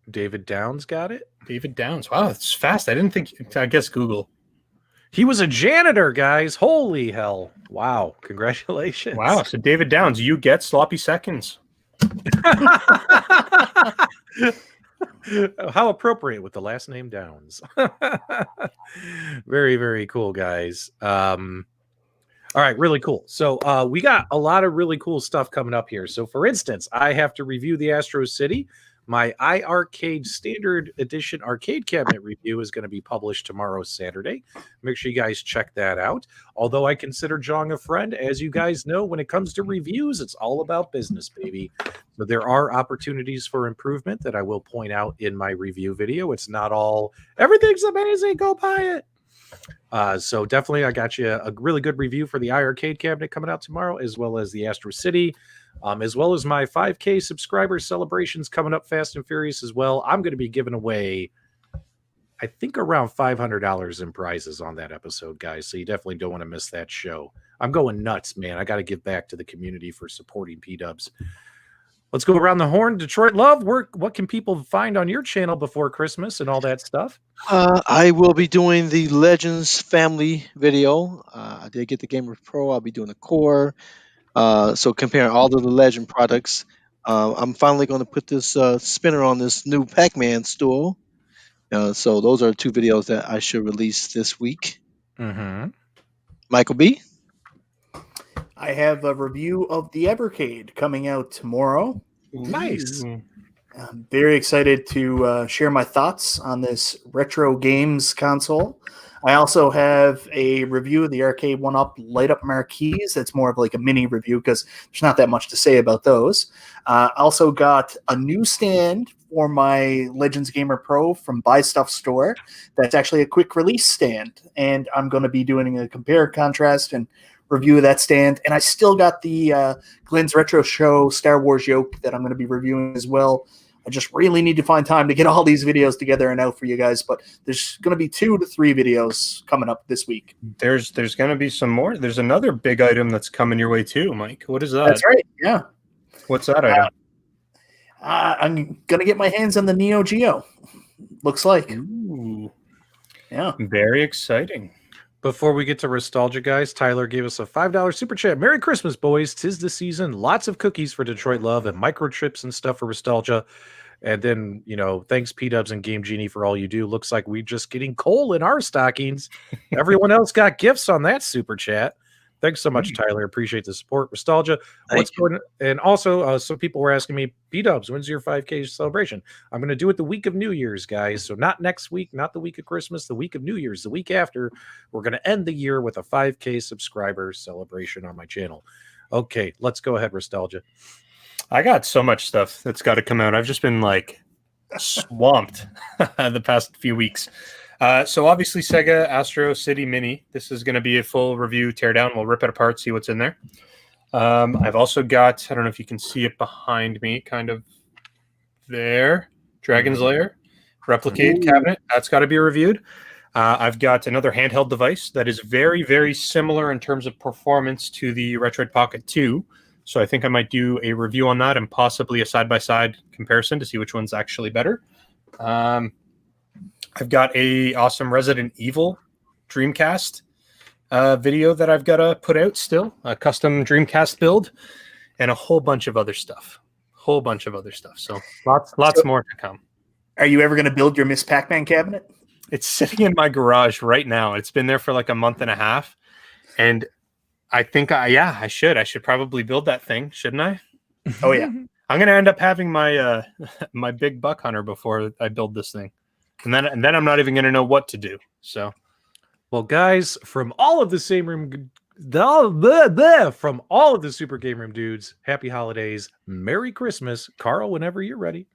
David Downs got it. David Downs. Wow, it's fast. I didn't think. I guess Google. He was a janitor, guys. Holy hell. Wow. Congratulations. Wow. So David Downs, you get sloppy seconds. How appropriate with the last name Downs. Very, very cool, guys. All right, really cool. So we got a lot of really cool stuff coming up here. So for instance, I have to review the Astro City. My iiRcade Standard Edition arcade cabinet review is going to be published tomorrow, Saturday. Make sure you guys check that out. Although I consider Jong a friend, as you guys know, when it comes to reviews, it's all about business, baby. So there are opportunities for improvement that I will point out in my review video. It's not all, everything's amazing, go buy it. So definitely I got you a really good review for the iiRcade cabinet coming out tomorrow, as well as the Astro City. As well as my 5K subscriber celebrations coming up fast and furious as well. I'm going to be giving away, I think, around $500 in prizes on that episode, guys. So you definitely don't want to miss that show. I'm going nuts, man. I got to give back to the community for supporting P-Dubs. Let's go around the horn. Detroit Love, what can people find on your channel before Christmas and all that stuff? I will be doing the Legends family video. I did get the Gamer Pro. I'll be doing the Core. So comparing all of the Legend products. I'm finally going to put this spinner on this new Pac-Man stool. So those are 2 videos that I should release this week. Mm-hmm. Michael B. I have a review of the Evercade coming out tomorrow. Nice. I'm very excited to share my thoughts on this retro games console. I also have a review of the Arcade1Up light-up marquees. That's more of like a mini review because there's not that much to say about those. Also got a new stand for my Legends Gamer Pro from Buy Stuff Store. That's actually a quick release stand, and I'm going to be doing a compare, contrast, and review of that stand. And I still got the Glenn's Retro Show Star Wars yoke that I'm going to be reviewing as well. I just really need to find time to get all these videos together and out for you guys. But there's going to be 2 to 3 videos coming up this week. There's going to be some more. There's another big item that's coming your way too, Mike. What is that? That's right. Yeah. What's that item? I'm going to get my hands on the Neo Geo. Looks like. Ooh. Yeah. Very exciting. Before we get to Nostalgia, guys, Tyler gave us a $5 super chat. Merry Christmas, boys. 'Tis the season. Lots of cookies for Detroit Love and microchips and stuff for Nostalgia. And then, thanks P-Dubs and Game Genie for all you do. Looks like we're just getting coal in our stockings. Everyone else got gifts on that super chat. Thanks so much, Tyler. Appreciate the support. Nostalgia. What's going on? And also, some people were asking me, P-Dubs, when's your 5K celebration? I'm going to do it the week of New Year's, guys. So not next week, not the week of Christmas, the week of New Year's, the week after. We're going to end the year with a 5K subscriber celebration on my channel. Okay, let's go ahead, Nostalgia. I got so much stuff that's got to come out. I've just been swamped the past few weeks. So obviously Sega Astro City Mini. This is going to be a full review teardown. We'll rip it apart, see what's in there. I've also got, I don't know if you can see it behind me, kind of there, Dragon's Lair Replicate cabinet. That's got to be reviewed. I've got another handheld device that is very, very similar in terms of performance to the Retroid Pocket 2. So I think I might do a review on that and possibly a side-by-side comparison to see which one's actually better. I've got a awesome Resident Evil Dreamcast video that I've got to put out still, a custom Dreamcast build, and a whole bunch of other stuff. So lots more to come. Are you ever going to build your Miss Pac-Man cabinet? It's sitting in my garage right now. It's been there for like a month and a half, and I think I should. I should probably build that thing, shouldn't I? Oh yeah. I'm gonna end up having my my big buck hunter before I build this thing, and then I'm not even gonna know what to do. So, well, guys, from all of the same room, from all of the Super Game Room dudes, happy holidays, Merry Christmas, Carl. Whenever you're ready.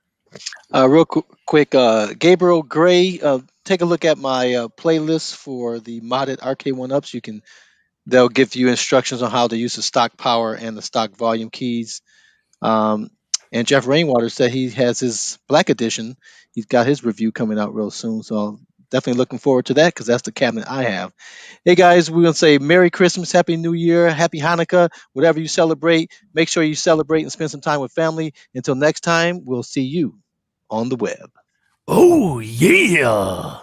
Real quick, Gabriel Gray. Take a look at my playlist for the modded Arcade1Ups. They'll give you instructions on how to use the stock power and the stock volume keys. And Jeff Rainwater said he has his Black Edition. He's got his review coming out real soon. So I'm definitely looking forward to that because that's the cabinet I have. Hey, guys, we're going to say Merry Christmas, Happy New Year, Happy Hanukkah, whatever you celebrate. Make sure you celebrate and spend some time with family. Until next time, we'll see you on the web. Oh, yeah.